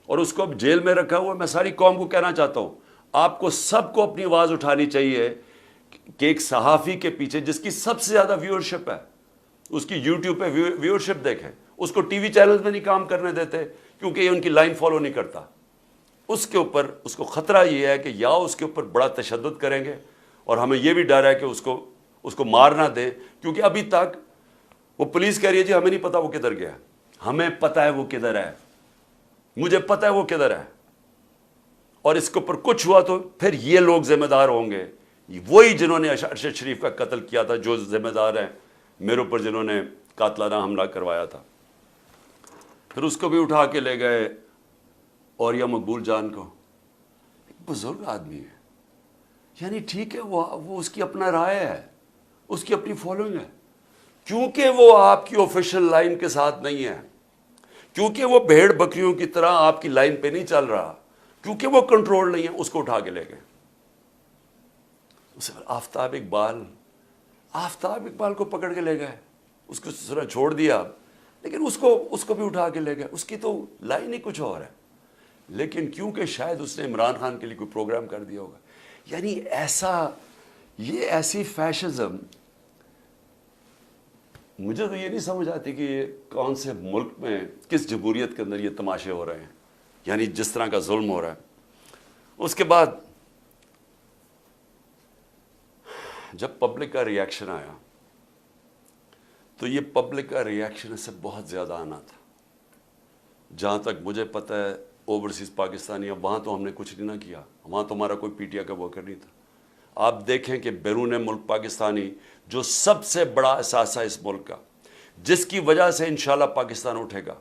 Speaker 1: اور اس کو اب جیل میں رکھا ہوا. میں ساری قوم کو کہنا چاہتا ہوں, آپ کو سب کو اپنی آواز اٹھانی چاہیے کہ ایک صحافی کے پیچھے جس کی سب سے زیادہ ویورشپ ہے, اس کی یوٹیوب پہ ویورشپ دیکھیں, اس کو ٹی وی چینلز میں نہیں کام کرنے دیتے کیونکہ یہ ان کی لائن فالو نہیں کرتا. اس کے اوپر اس کو خطرہ یہ ہے کہ یا اس کے اوپر بڑا تشدد کریں گے, اور ہمیں یہ بھی ڈر ہے کہ اس کو مار نہ دیں, کیونکہ ابھی تک وہ پولیس کہہ رہی ہے جی ہمیں نہیں پتا وہ کدھر گیا. ہمیں پتہ ہے وہ کدھر ہے, مجھے پتہ ہے وہ کدھر ہے, اور اس کے اوپر کچھ ہوا تو پھر یہ لوگ ذمہ دار ہوں گے, وہی جنہوں نے ارشد شریف کا قتل کیا تھا, جو ذمہ دار ہیں میرے اوپر جنہوں نے قاتلانہ حملہ کروایا تھا. پھر اس کو بھی اٹھا کے لے گئے, اور یا مقبول جان کو, ایک بزرگ آدمی ہے, یعنی ٹھیک ہے وہ اس کی اپنا رائے ہے, اس کی اپنی فالوئنگ ہے, کیونکہ وہ آپ کی آفیشیل لائن کے ساتھ نہیں ہے, کیونکہ وہ بھیڑ بکریوں کی طرح آپ کی لائن پہ نہیں چل رہا, کیونکہ وہ کنٹرول نہیں ہے, اس کو اٹھا کے لے گئے. اسے آفتاب اقبال کو پکڑ کے لے گئے, اس کو ذرا چھوڑ دیا, لیکن اس کو بھی اٹھا کے لے گئے. اس کی تو لائن ہی کچھ اور ہے, لیکن کیونکہ شاید اس نے عمران خان کے لیے کوئی پروگرام کر دیا ہوگا. یعنی ایسی فیشزم, مجھے تو یہ نہیں سمجھ آتی کہ یہ کون سے ملک میں, کس جمہوریت کے اندر یہ تماشے ہو رہے ہیں, یعنی جس طرح کا ظلم ہو رہا ہے. اس کے بعد جب پبلک کا ریاکشن آیا تو یہ پبلک کا ریاکشن اس سے بہت زیادہ آنا تھا. جہاں تک مجھے پتہ ہے اوورسیز پاکستانی, اب وہاں تو ہم نے کچھ نہیں نہ کیا, وہاں تو ہمارا کوئی پی ٹی آئی کا ورکر نہیں تھا. آپ دیکھیں کہ بیرون ملک پاکستانی جو سب سے بڑا اثاثہ اس ملک کا, جس کی وجہ سے انشاءاللہ پاکستان اٹھے گا,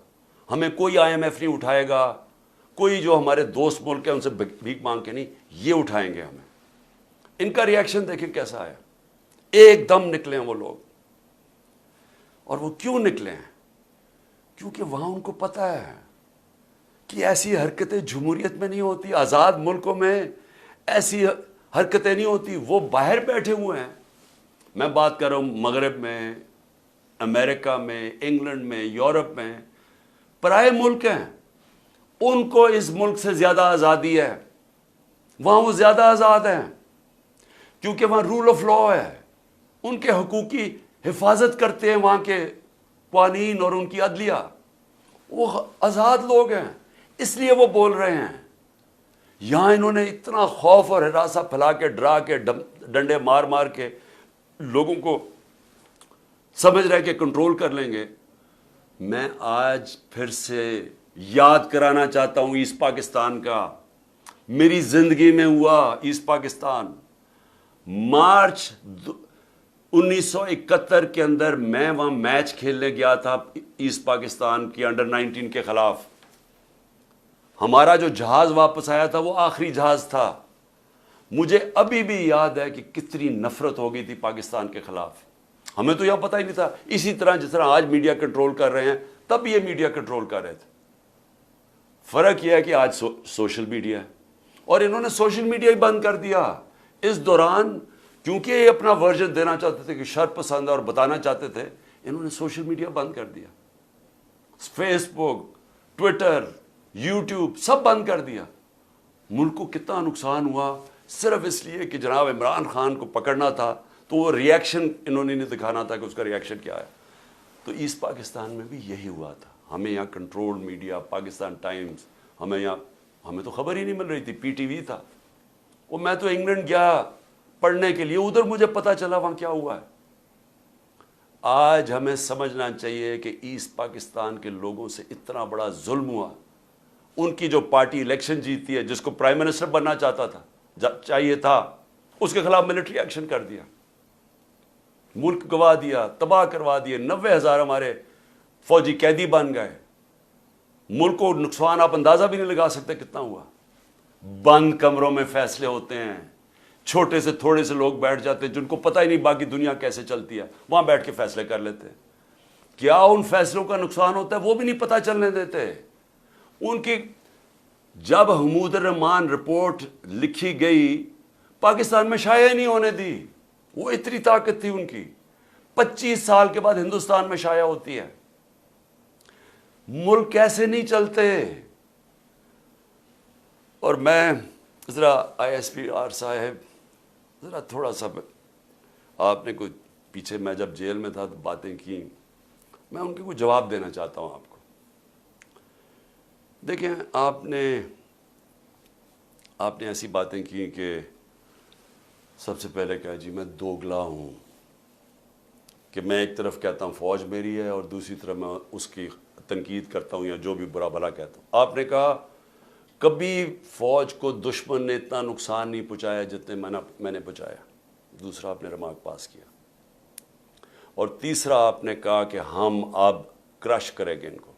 Speaker 1: ہمیں کوئی آئی ایم ایف نہیں اٹھائے گا, کوئی جو ہمارے دوست ملک ہیں ان سے بھیک مانگ کے نہیں, یہ اٹھائیں گے ہمیں. ان کا ریاکشن دیکھیں کیسا آیا, ایک دم نکلے ہیں وہ لوگ. اور وہ کیوں نکلے ہیں؟ کیونکہ وہاں ان کو پتہ ہے کہ ایسی حرکتیں جمہوریت میں نہیں ہوتی, آزاد ملکوں میں ایسی حرکتیں نہیں ہوتی. وہ باہر بیٹھے ہوئے ہیں, میں بات کر رہا ہوں مغرب میں, امریکہ میں, انگلینڈ میں, یورپ میں, پرائے ملک ہیں, ان کو اس ملک سے زیادہ آزادی ہے. وہاں وہ زیادہ آزاد ہیں کیونکہ وہاں رول آف لا ہے, ان کے حقوق کی حفاظت کرتے ہیں وہاں کے قوانین اور ان کی عدلیہ. وہ آزاد لوگ ہیں, اس لیے وہ بول رہے ہیں یہاں انہوں نے اتنا خوف اور ہراساں پھیلا کے ڈرا کے ڈنڈے مار مار کے لوگوں کو سمجھ رہے کہ کنٹرول کر لیں گے. میں آج پھر سے یاد کرانا چاہتا ہوں ایسٹ پاکستان کا. میری زندگی میں ہوا ایسٹ پاکستان. مارچ 1971 کے اندر میں وہاں میچ کھیلنے گیا تھا ایسٹ پاکستان کی انڈر-19 کے خلاف. ہمارا جو جہاز واپس آیا تھا وہ آخری جہاز تھا. مجھے ابھی بھی یاد ہے کہ کتنی نفرت ہو گئی تھی پاکستان کے خلاف. ہمیں تو یہاں پتہ ہی نہیں تھا. اسی طرح جس طرح آج میڈیا کنٹرول کر رہے ہیں تب یہ میڈیا کنٹرول کر رہے تھے. فرق یہ ہے کہ آج سوشل میڈیا ہے اور انہوں نے سوشل میڈیا ہی بند کر دیا. اس دوران کیونکہ یہ اپنا ورژن دینا چاہتے تھے کہ شر پسند اور بتانا چاہتے تھے, انہوں نے سوشل میڈیا بند کر دیا. فیس بک, ٹویٹر, یوٹیوب سب بند کر دیا. ملک کو کتنا نقصان ہوا صرف اس لیے کہ جناب عمران خان کو پکڑنا تھا تو وہ ریاکشن انہوں نے نہیں دکھانا تھا کہ اس کا ریاکشن کیا ہے. تو ایسٹ پاکستان میں بھی یہی ہوا تھا. ہمیں یہاں کنٹرول میڈیا, پاکستان ٹائمز, ہمیں تو خبر ہی نہیں مل رہی تھی. پی ٹی وی تھا. وہ میں تو انگلینڈ گیا پڑھنے کے لیے, ادھر مجھے پتا چلا وہاں کیا ہوا ہے. آج ہمیں سمجھنا چاہیے کہ ایسٹ پاکستان کے لوگوں سے اتنا بڑا ظلم ہوا. ان کی جو پارٹی الیکشن جیتی ہے, جس کو پرائم منسٹر بننا چاہتا تھا چاہیے تھا, اس کے خلاف ملٹری ایکشن کر دیا, ملک گوا دیا, تباہ کروا دیے. 90,000 ہمارے فوجی قیدی بن گئے. ملک کو نقصان آپ اندازہ بھی نہیں لگا سکتے کتنا ہوا. بند کمروں میں فیصلے ہوتے ہیں. چھوٹے سے تھوڑے سے لوگ بیٹھ جاتے ہیں جن کو پتہ ہی نہیں باقی دنیا کیسے چلتی ہے, وہاں بیٹھ کے فیصلے کر لیتے ہیں. کیا ان فیصلوں کا نقصان ہوتا ہے وہ بھی نہیں پتہ چلنے دیتے. ان کی جب حمود الرحمان رپورٹ لکھی گئی پاکستان میں شائع نہیں ہونے دی. وہ اتنی طاقت تھی ان کی. 25 سال کے بعد ہندوستان میں شائع ہوتی ہے. ملک کیسے نہیں چلتے. اور میں ذرا آئی ایس پی آر صاحب, ذرا تھوڑا سا آپ نے کوئی پیچھے میں جب جیل میں تھا تو باتیں کی, میں ان کے کوئی جواب دینا چاہتا ہوں آپ کو. دیکھیں آپ نے ایسی باتیں کی کہ سب سے پہلے کہا جی میں دوگلا ہوں, کہ میں ایک طرف کہتا ہوں فوج میری ہے اور دوسری طرف میں اس کی تنقید کرتا ہوں یا جو بھی برا بھلا کہتا ہوں. آپ نے کہا کبھی فوج کو دشمن نے اتنا نقصان نہیں پہنچایا جتنے میں نے پہنچایا. دوسرا آپ نے ریمارک پاس کیا. اور تیسرا آپ نے کہا کہ ہم اب کرش کریں گے ان کو.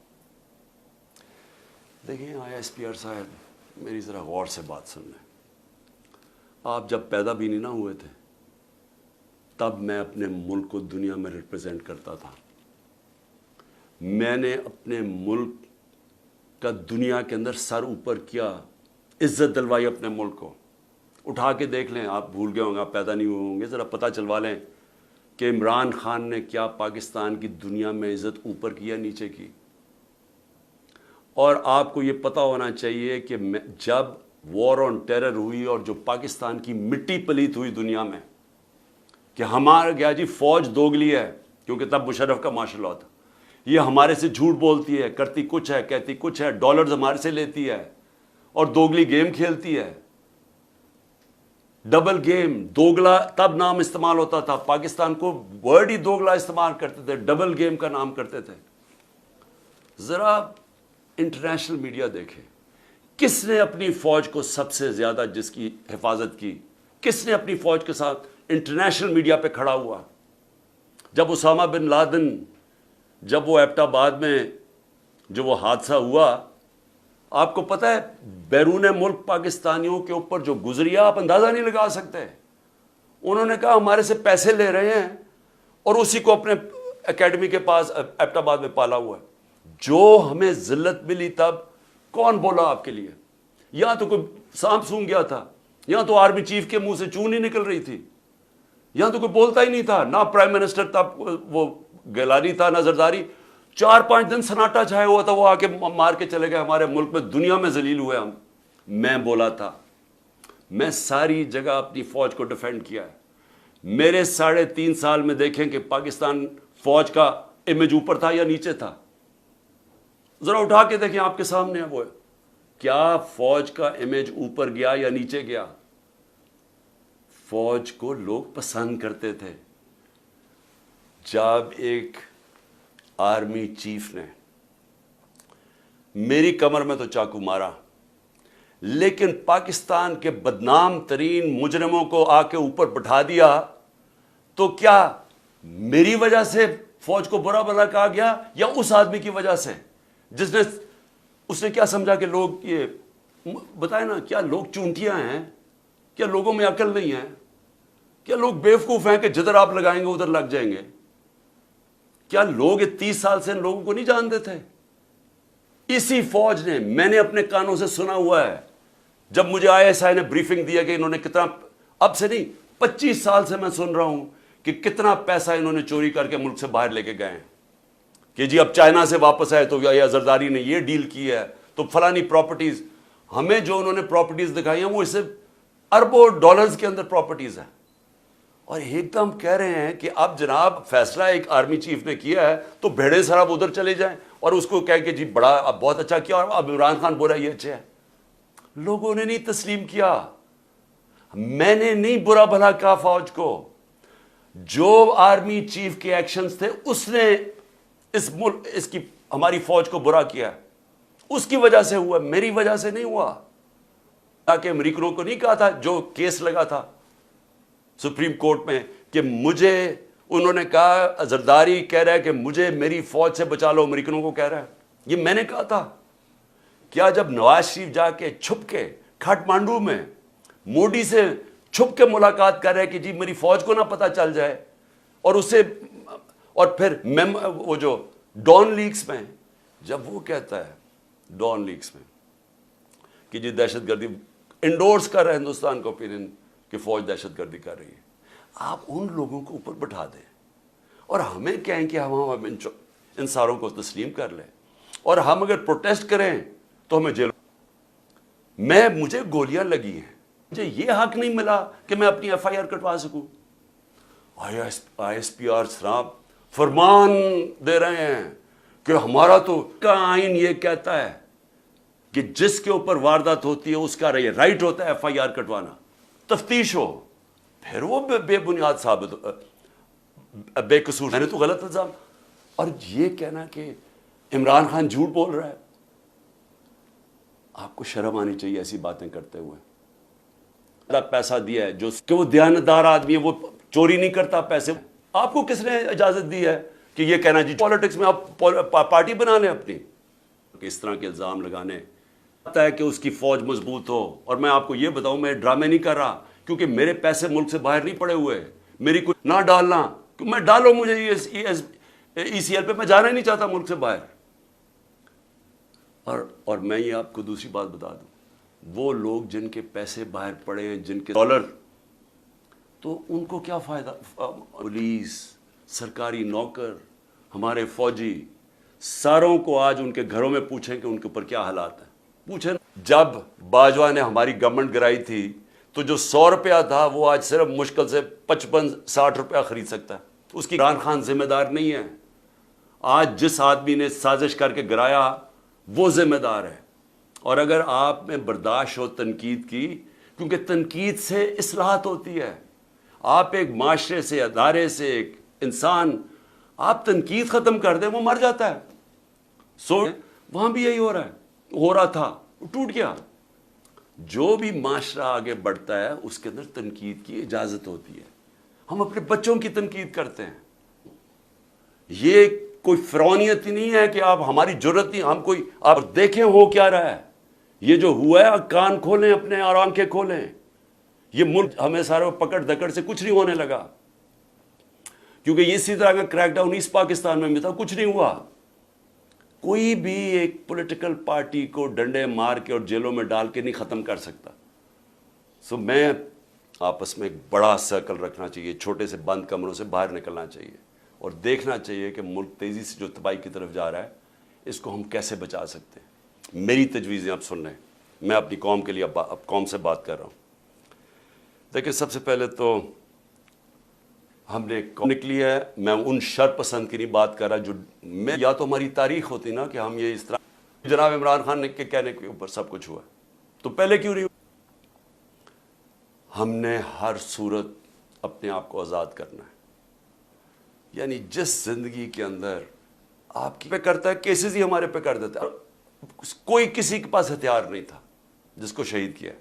Speaker 1: دیکھیں آئی ایس پی آر صاحب میری ذرا غور سے بات سن لیں. آپ جب پیدا بھی نہیں نہ ہوئے تھے تب میں اپنے ملک کو دنیا میں ریپرزینٹ کرتا تھا. میں نے اپنے ملک کا دنیا کے اندر سر اوپر کیا, عزت دلوائی اپنے ملک کو. اٹھا کے دیکھ لیں, آپ بھول گئے ہوں گے, آپ پیدا نہیں ہوئے ہوں گے, ذرا پتہ چلوا لیں کہ عمران خان نے کیا پاکستان کی دنیا میں عزت اوپر کی یا نیچے کی. اور آپ کو یہ پتہ ہونا چاہیے کہ جب وار آن ٹیرر ہوئی اور جو پاکستان کی مٹی پلیت ہوئی دنیا میں کہ ہمارا گیا جی فوج دوگلی ہے, کیونکہ تب مشرف کا مارشل لاء تھا, یہ ہمارے سے جھوٹ بولتی ہے, کرتی کچھ ہے, کہتی کچھ ہے, ڈالرز ہمارے سے لیتی ہے اور دوگلی گیم کھیلتی ہے. ڈبل گیم, دوگلا تب نام استعمال ہوتا تھا. پاکستان کو ورڈ ہی دوگلا استعمال کرتے تھے, ڈبل گیم کا نام کرتے تھے. ذرا انٹرنیشنل میڈیا دیکھیں, کس نے اپنی فوج کو سب سے زیادہ جس کی حفاظت کی, کس نے اپنی فوج کے ساتھ انٹرنیشنل میڈیا پہ کھڑا ہوا. جب اسامہ بن لادن, جب وہ ایبٹ آباد میں جو وہ حادثہ ہوا, آپ کو پتہ ہے بیرون ملک پاکستانیوں کے اوپر جو گزریا آپ اندازہ نہیں لگا سکتے. انہوں نے کہا ہمارے سے پیسے لے رہے ہیں اور اسی کو اپنے اکیڈمی کے پاس ایبٹ آباد میں پالا ہوا ہے. جو ہمیں ذلت ملی تب کون بولا آپ کے لیے؟ یہاں تو کوئی سانپ سونگ گیا تھا, یہاں تو آرمی چیف کے منہ سے چون ہی نکل رہی تھی, یہاں تو کوئی بولتا ہی نہیں تھا, نہ پرائم منسٹر تب وہ گیلانی تھا نہ زرداری. 4-5 دن سناٹا چھایا ہوا تھا, وہ آ کے مار کے چلے گئے. ہمارے ملک میں دنیا میں ذلیل ہوئے ہم. میں بولا تھا, میں ساری جگہ اپنی فوج کو ڈیفینڈ کیا ہے. میرے 3.5 سال میں دیکھیں کہ پاکستان فوج کا امیج اوپر تھا یا نیچے تھا. ذرا اٹھا کے دیکھیں, آپ کے سامنے ہے وہ کیا فوج کا امیج اوپر گیا یا نیچے گیا؟ فوج کو لوگ پسند کرتے تھے. جب ایک آرمی چیف نے میری کمر میں تو چاقو مارا، لیکن پاکستان کے بدنام ترین مجرموں کو آ کے اوپر بٹھا دیا، تو کیا میری وجہ سے فوج کو برا بھلا کہا گیا یا اس آدمی کی وجہ سے جس نے اس نے کیا سمجھا کہ لوگ یہ بتائیں نا، کیا لوگ چونٹیاں ہیں؟ کیا لوگوں میں عقل نہیں ہے؟ کیا لوگ بیوقوف ہیں کہ جدھر آپ لگائیں گے ادھر لگ جائیں گے؟ کیا لوگ 30 سال سے ان لوگوں کو نہیں جانتے تھے؟ اسی فوج نے، میں نے اپنے کانوں سے سنا ہوا ہے، جب مجھے ISI نے بریفنگ دیا کہ انہوں نے کتنا، اب سے نہیں 25 سال سے میں سن رہا ہوں کہ کتنا پیسہ انہوں نے چوری کر کے ملک سے باہر لے کے گئے ہیں، کہ جی اب چائنا سے واپس آئے تو یا زرداری نے یہ ڈیل کی ہے تو فلانی پراپرٹیز. ہمیں جو انہوں نے پراپرٹیز دکھائی ہیں وہ اس سے اربوں ڈالرز کے اندر پراپرٹیز ہیں، اور ایک دم کہہ رہے ہیں کہ اب جناب فیصلہ ایک آرمی چیف نے کیا ہے تو بھیڑے سراب ادھر چلے جائیں، اور اس کو کہہ کہ جی بڑا اب بہت اچھا کیا، اور اب عمران خان بول رہا ہے یہ اچھا ہے. لوگوں نے نہیں تسلیم کیا. میں نے نہیں برا بھلا کہا فوج کو، جو آرمی چیف کے ایکشنز تھے اس نے اس کی ہماری فوج کو برا کیا، اس کی وجہ سے ہوا، میری وجہ سے نہیں ہوا. تاکہ امریکنوں کو نہیں کہا تھا جو کیس لگا تھا سپریم کورٹ میں کہ مجھے، انہوں نے کہا زرداری کہہ رہا ہے کہ مجھے میری فوج سے بچا لو، امریکنوں کو کہہ رہا ہے، یہ میں نے کہا تھا. کیا جب نواز شریف جا کے چھپ کے کھاٹمانڈو میں مودی سے چھپ کے ملاقات کر رہے کہ جی میری فوج کو نہ پتہ چل جائے، اور اسے، اور پھر وہ جو ڈان لیکس میں جب وہ کہتا ہے ڈان لیکس میں کہ جی دہشت گردی انڈورس کر رہا ہے ہندوستان کا اوپینین کہ فوج دہشت گردی کر رہی ہے، آپ ان لوگوں کو اوپر بٹھا دیں اور ہمیں کہیں کہ ہم ان ساروں کو تسلیم کر لیں، اور ہم اگر پروٹیسٹ کریں تو ہمیں جیل. مجھے گولیاں لگی ہیں، مجھے یہ حق نہیں ملا کہ میں اپنی FIR کٹوا سکوں. ISPR صاحب فرمان دے رہے ہیں کہ ہمارا تو کا آئین یہ کہتا ہے کہ جس کے اوپر واردات ہوتی ہے اس کا رائٹ ہوتا ہے FIR کٹوانا، تفتیش ہو، پھر وہ بے بنیاد ثابت بے قصور. میں نے تو غلط الزام، اور یہ کہنا کہ عمران خان جھوٹ بول رہا ہے. آپ کو شرم آنی چاہیے ایسی باتیں کرتے ہوئے. پیسہ دیا ہے جو کہ وہ دیانتدار آدمی ہے، وہ چوری نہیں کرتا پیسے. آپ کو کس نے اجازت دی ہے کہ یہ کہنا جی پالیٹکس میں آپ پارٹی بنا لیں اپنی؟ اس طرح کے الزام لگانے آتا ہے کہ اس کی فوج مضبوط ہو. اور میں آپ کو یہ بتاؤں، میں ڈرامے نہیں کر رہا، کیونکہ میرے پیسے ملک سے باہر نہیں پڑے ہوئے. میری کوئی نہ ڈالنا، میں ڈالو مجھے ECL پہ، میں جانا ہی نہیں چاہتا ملک سے باہر. اور میں یہ آپ کو دوسری بات بتا دوں، وہ لوگ جن کے پیسے باہر پڑے ہیں، جن کے ڈالر، تو ان کو کیا فائدہ؟ پولیس، سرکاری نوکر، ہمارے فوجی، ساروں کو آج ان کے گھروں میں پوچھیں کہ ان کے اوپر کیا حالات ہیں. پوچھیں. جب باجوہ نے ہماری گورنمنٹ گرائی تھی تو جو 100 روپیہ تھا وہ آج صرف مشکل سے 55-60 روپیہ خرید سکتا ہے. اس کی عمران خان ذمہ دار نہیں ہے. آج جس آدمی نے سازش کر کے گرایا وہ ذمہ دار ہے. اور اگر آپ میں برداشت ہو تنقید کی، کیونکہ تنقید سے اصلاحات ہوتی ہے. آپ ایک معاشرے سے، ادارے سے، ایک انسان، آپ تنقید ختم کر دیں وہ مر جاتا ہے. وہاں بھی یہی ہو رہا تھا، ٹوٹ گیا. جو بھی معاشرہ آگے بڑھتا ہے اس کے اندر تنقید کی اجازت ہوتی ہے. ہم اپنے بچوں کی تنقید کرتے ہیں. یہ کوئی فرعونیت ہی نہیں ہے کہ آپ، ہماری جرت نہیں، ہم کوئی، آپ دیکھیں ہو کیا رہا ہے. یہ جو ہوا ہے، کان کھولیں اپنے اور آنکھیں کھولیں. یہ ملک ہمیں سارے پکڑ دکڑ سے کچھ نہیں ہونے لگا، کیونکہ یہ اسی طرح کا کریک ڈاؤن ایسٹ پاکستان میں بھی تھا، کچھ نہیں ہوا. کوئی بھی ایک پولیٹیکل پارٹی کو ڈنڈے مار کے اور جیلوں میں ڈال کے نہیں ختم کر سکتا. میں آپس میں ایک بڑا سرکل رکھنا چاہیے، چھوٹے سے بند کمروں سے باہر نکلنا چاہیے اور دیکھنا چاہیے کہ ملک تیزی سے جو تباہی کی طرف جا رہا ہے اس کو ہم کیسے بچا سکتے ہیں. میری تجویزیں آپ سن رہے ہیں، میں اپنی قوم کے لیے اب قوم سے بات کر رہا ہوں. دیکھیں، سب سے پہلے تو ہم نے نکلی ہے، میں ان شر پسند کی نہیں بات کر رہا جو میں، یا تو ہماری تاریخ ہوتی نا کہ ہم یہ اس طرح جناب عمران خان کے کہنے کے اوپر سب کچھ ہوا، تو پہلے کیوں نہیں؟ ہم نے ہر صورت اپنے آپ کو آزاد کرنا ہے، یعنی جس زندگی کے اندر آپ کی پہ کرتا ہے، کیسز ہی ہمارے پہ کر دیتا ہے، کوئی کسی کے پاس ہتھیار نہیں تھا جس کو شہید کیا،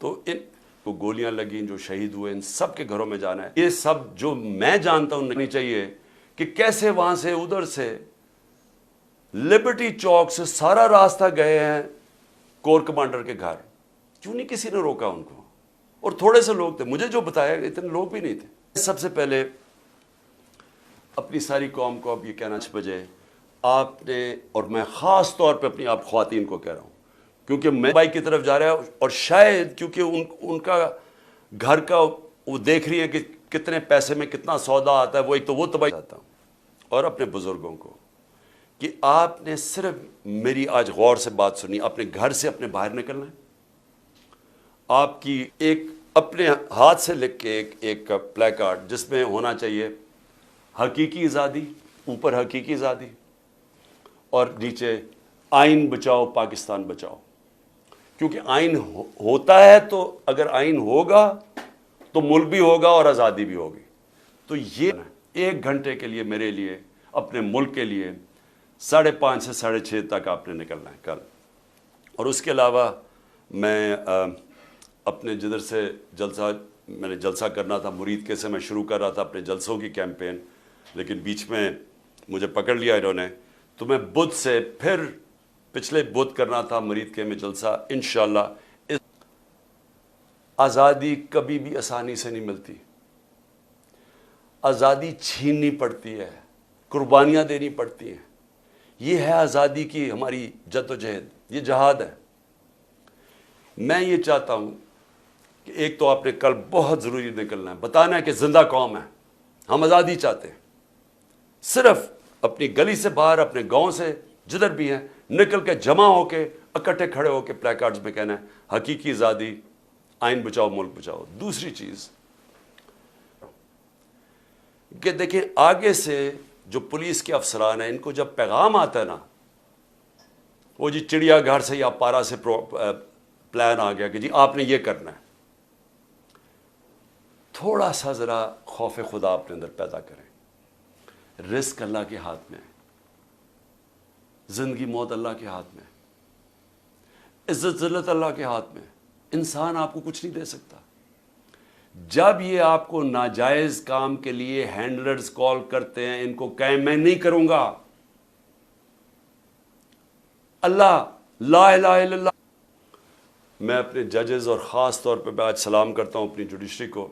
Speaker 1: تو ان کو گولیاں لگیں، جو شہید ہوئے ان سب کے گھروں میں جانا ہے۔ یہ سب جو میں جانتا ہوں نہیں چاہیے کہ کیسے وہاں سے ادھر سے لبرٹی چوک سے سارا راستہ گئے ہیں کور کمانڈر کے گھر، کیوں نہیں کسی نے روکا ان کو؟ اور تھوڑے سے لوگ تھے، مجھے جو بتایا اتنے لوگ بھی نہیں تھے۔ سب سے پہلے اپنی ساری قوم کو اب یہ کہنا 6 بجے آپ نے، اور میں خاص طور پہ اپنی آپ خواتین کو کہہ رہا ہوں، کیونکہ میں بائی کی طرف جا رہا ہے، اور شاید کیونکہ ان کا گھر کا وہ دیکھ رہی ہیں کہ کتنے پیسے میں کتنا سودا آتا ہے، وہ ایک تو وہ تباہی چاہتا ہوں، اور اپنے بزرگوں کو کہ آپ نے صرف میری آج غور سے بات سنی، اپنے گھر سے اپنے باہر نکلنا ہے، آپ کی ایک اپنے ہاتھ سے لکھ کے ایک پلے کارڈ جس میں ہونا چاہیے حقیقی آزادی، اوپر حقیقی آزادی اور نیچے آئین بچاؤ پاکستان بچاؤ، کیونکہ آئین ہوتا ہے تو اگر آئین ہوگا تو ملک بھی ہوگا اور آزادی بھی ہوگی۔ تو یہ 1 گھنٹے کے لیے میرے لیے اپنے ملک کے لیے 5:30 سے 6:30 تک آپ نے نکلنا ہے کل، اور اس کے علاوہ میں اپنے جدھر سے میں نے جلسہ کرنا تھا، مرید کے سے میں شروع کر رہا تھا اپنے جلسوں کی کیمپین، لیکن بیچ میں مجھے پکڑ لیا انہوں نے، تو میں بدھ سے پھر پچھلے بدھ کرنا تھا مرید کے میں جلسہ انشاءاللہ۔ آزادی کبھی بھی آسانی سے نہیں ملتی، آزادی چھیننی پڑتی ہے، قربانیاں دینی پڑتی ہیں، یہ ہے آزادی کی ہماری جد و جہد، یہ جہاد ہے۔ میں یہ چاہتا ہوں کہ ایک تو آپ نے کل بہت ضروری نکلنا ہے، بتانا ہے کہ زندہ قوم ہے، ہم آزادی چاہتے ہیں، صرف اپنی گلی سے باہر، اپنے گاؤں سے جدھر بھی ہیں نکل کے جمع ہو کے اکٹھے کھڑے ہو کے پلے کارڈز میں کہنا ہے حقیقی آزادی، آئین بچاؤ ملک بچاؤ۔ دوسری چیز کہ دیکھیں آگے سے جو پولیس کے افسران ہیں، ان کو جب پیغام آتا ہے نا، وہ جی چڑیا گھر سے یا پارا سے پلان آ گیا کہ جی آپ نے یہ کرنا ہے، تھوڑا سا ذرا خوف خدا اپنے اندر پیدا کریں۔ رزق اللہ کے ہاتھ میں ہے، زندگی موت اللہ کے ہاتھ میں، عزت ذلت اللہ کے ہاتھ میں، انسان آپ کو کچھ نہیں دے سکتا۔ جب یہ آپ کو ناجائز کام کے لیے ہینڈلرز کال کرتے ہیں، ان کو کہیں میں نہیں کروں گا، اللہ لا الہ الا اللہ۔ میں اپنے ججز اور خاص طور پہ آج سلام کرتا ہوں اپنی جوڈیشری کو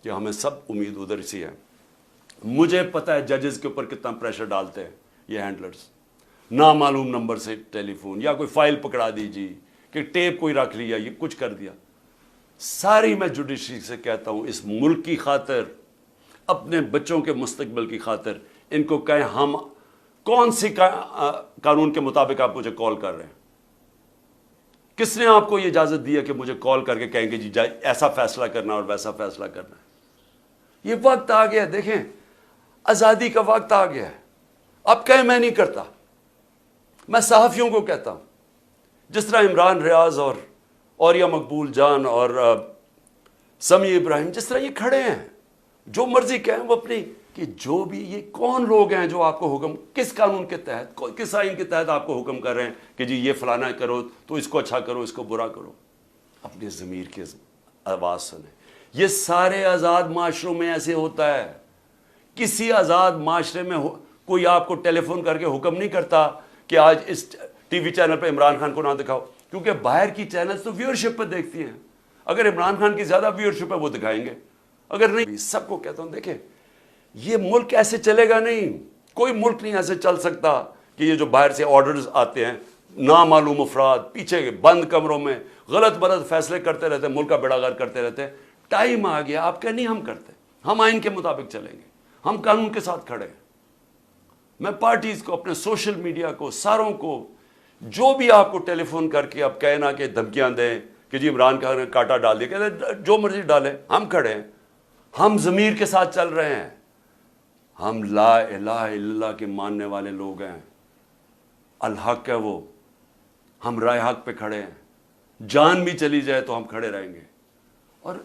Speaker 1: کہ ہمیں سب امید ادھر سی ہے۔ مجھے پتہ ہے ججز کے اوپر کتنا پریشر ڈالتے ہیں یہ ہینڈلرز، نامعلوم نمبر سے ٹیلی فون، یا کوئی فائل پکڑا دیجیے کہ ٹیپ کوئی رکھ لیا، یہ کچھ کر دیا۔ ساری میں جوڈیشری سے کہتا ہوں اس ملک کی خاطر، اپنے بچوں کے مستقبل کی خاطر ان کو کہیں ہم کون سی قانون کے مطابق آپ مجھے کال کر رہے ہیں؟ کس نے آپ کو یہ اجازت دی ہے کہ مجھے کال کر کے کہیں گے جی ایسا فیصلہ کرنا اور ویسا فیصلہ کرنا ہے؟ یہ وقت آ گیا ہے، دیکھیں آزادی کا وقت آ گیا ہے۔ اب کہیں میں نہیں کرتا، میں صحافیوں کو کہتا ہوں، جس طرح عمران ریاض اور اوریا مقبول جان اور سمیع ابراہیم جس طرح یہ کھڑے ہیں، جو مرضی کہیں وہ اپنی، کہ جو بھی یہ کون لوگ ہیں جو آپ کو حکم، کس قانون کے تحت، کس آئین کے تحت آپ کو حکم کر رہے ہیں کہ جی یہ فلانا کرو تو اس کو اچھا کرو، اس کو برا کرو؟ اپنے ضمیر کی آواز سنیں۔ یہ سارے آزاد معاشروں میں ایسے ہوتا ہے، کسی آزاد معاشرے میں کوئی آپ کو ٹیلی فون کر کے حکم نہیں کرتا کہ آج اس ٹی وی چینل پہ عمران خان کو نہ دکھاؤ، کیونکہ باہر کی چینلز تو ویورشپ پہ دیکھتی ہیں، اگر عمران خان کی زیادہ ویورشپ ہے وہ دکھائیں گے، اگر نہیں۔ سب کو کہتا ہوں دیکھیں یہ ملک ایسے چلے گا نہیں، کوئی ملک نہیں ایسے چل سکتا کہ یہ جو باہر سے آرڈرز آتے ہیں، نامعلوم افراد پیچھے بند کمروں میں غلط بلط فیصلے کرتے رہتے ہیں، ملک کا بیڑا غرق کرتے رہتے ہیں۔ ٹائم آ گیا آپ کہ نہیں ہم کرتے، ہم آئین کے مطابق چلیں گے، ہم قانون کے ساتھ کھڑے ہیں۔ میں پارٹیز کو، اپنے سوشل میڈیا کو، ساروں کو، جو بھی آپ کو ٹیلی فون کر کے اب کہنا کہ دھمکیاں دیں کہ جی عمران خان نے کاٹا ڈال دیا، کہتے جو مرضی ڈالیں، ہم کھڑے ہیں، ہم ضمیر کے ساتھ چل رہے ہیں، ہم لا الہ الا اللہ کے ماننے والے لوگ ہیں، الحق ہے وہ، ہم رائے حق پہ کھڑے ہیں, جان بھی چلی جائے تو ہم کھڑے رہیں گے. اور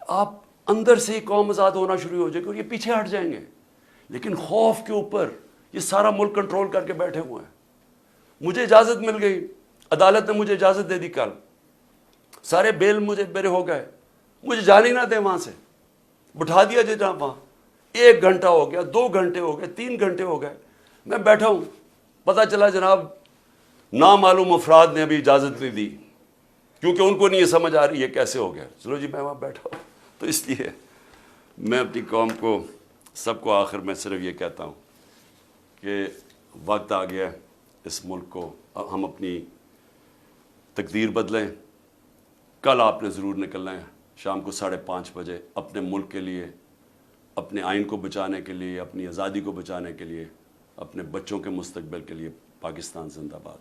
Speaker 1: آپ اندر سے ہی قوم آزاد ہونا شروع ہو جائے گی اور یہ پیچھے ہٹ جائیں گے. لیکن خوف کے اوپر یہ سارا ملک کنٹرول کر کے بیٹھے ہوئے ہیں. مجھے اجازت مل گئی, عدالت نے مجھے اجازت دے دی, کل سارے بیل میرے ہو گئے, مجھے جانے نہ دیں وہاں سے, بٹھا دیا جناب وہاں. 1 گھنٹہ ہو گیا, 2 گھنٹے ہو گئے, 3 گھنٹے ہو گئے, میں بیٹھا ہوں. پتہ چلا جناب نامعلوم افراد نے ابھی اجازت نہیں دی, کیونکہ ان کو نہیں یہ سمجھ آ رہی یہ کیسے ہو گیا. چلو جی, میں وہاں بیٹھا ہوں. تو اس لیے میں اپنی قوم کو, سب کو آخر میں صرف یہ کہتا ہوں کہ وقت آ گیا ہے اس ملک کو, ہم اپنی تقدیر بدلیں. کل آپ نے ضرور نکلنا ہے شام کو 5:30 بجے اپنے ملک کے لیے, اپنے آئین کو بچانے کے لیے, اپنی آزادی کو بچانے کے لیے, اپنے بچوں کے مستقبل کے لیے. پاکستان زندہ باد.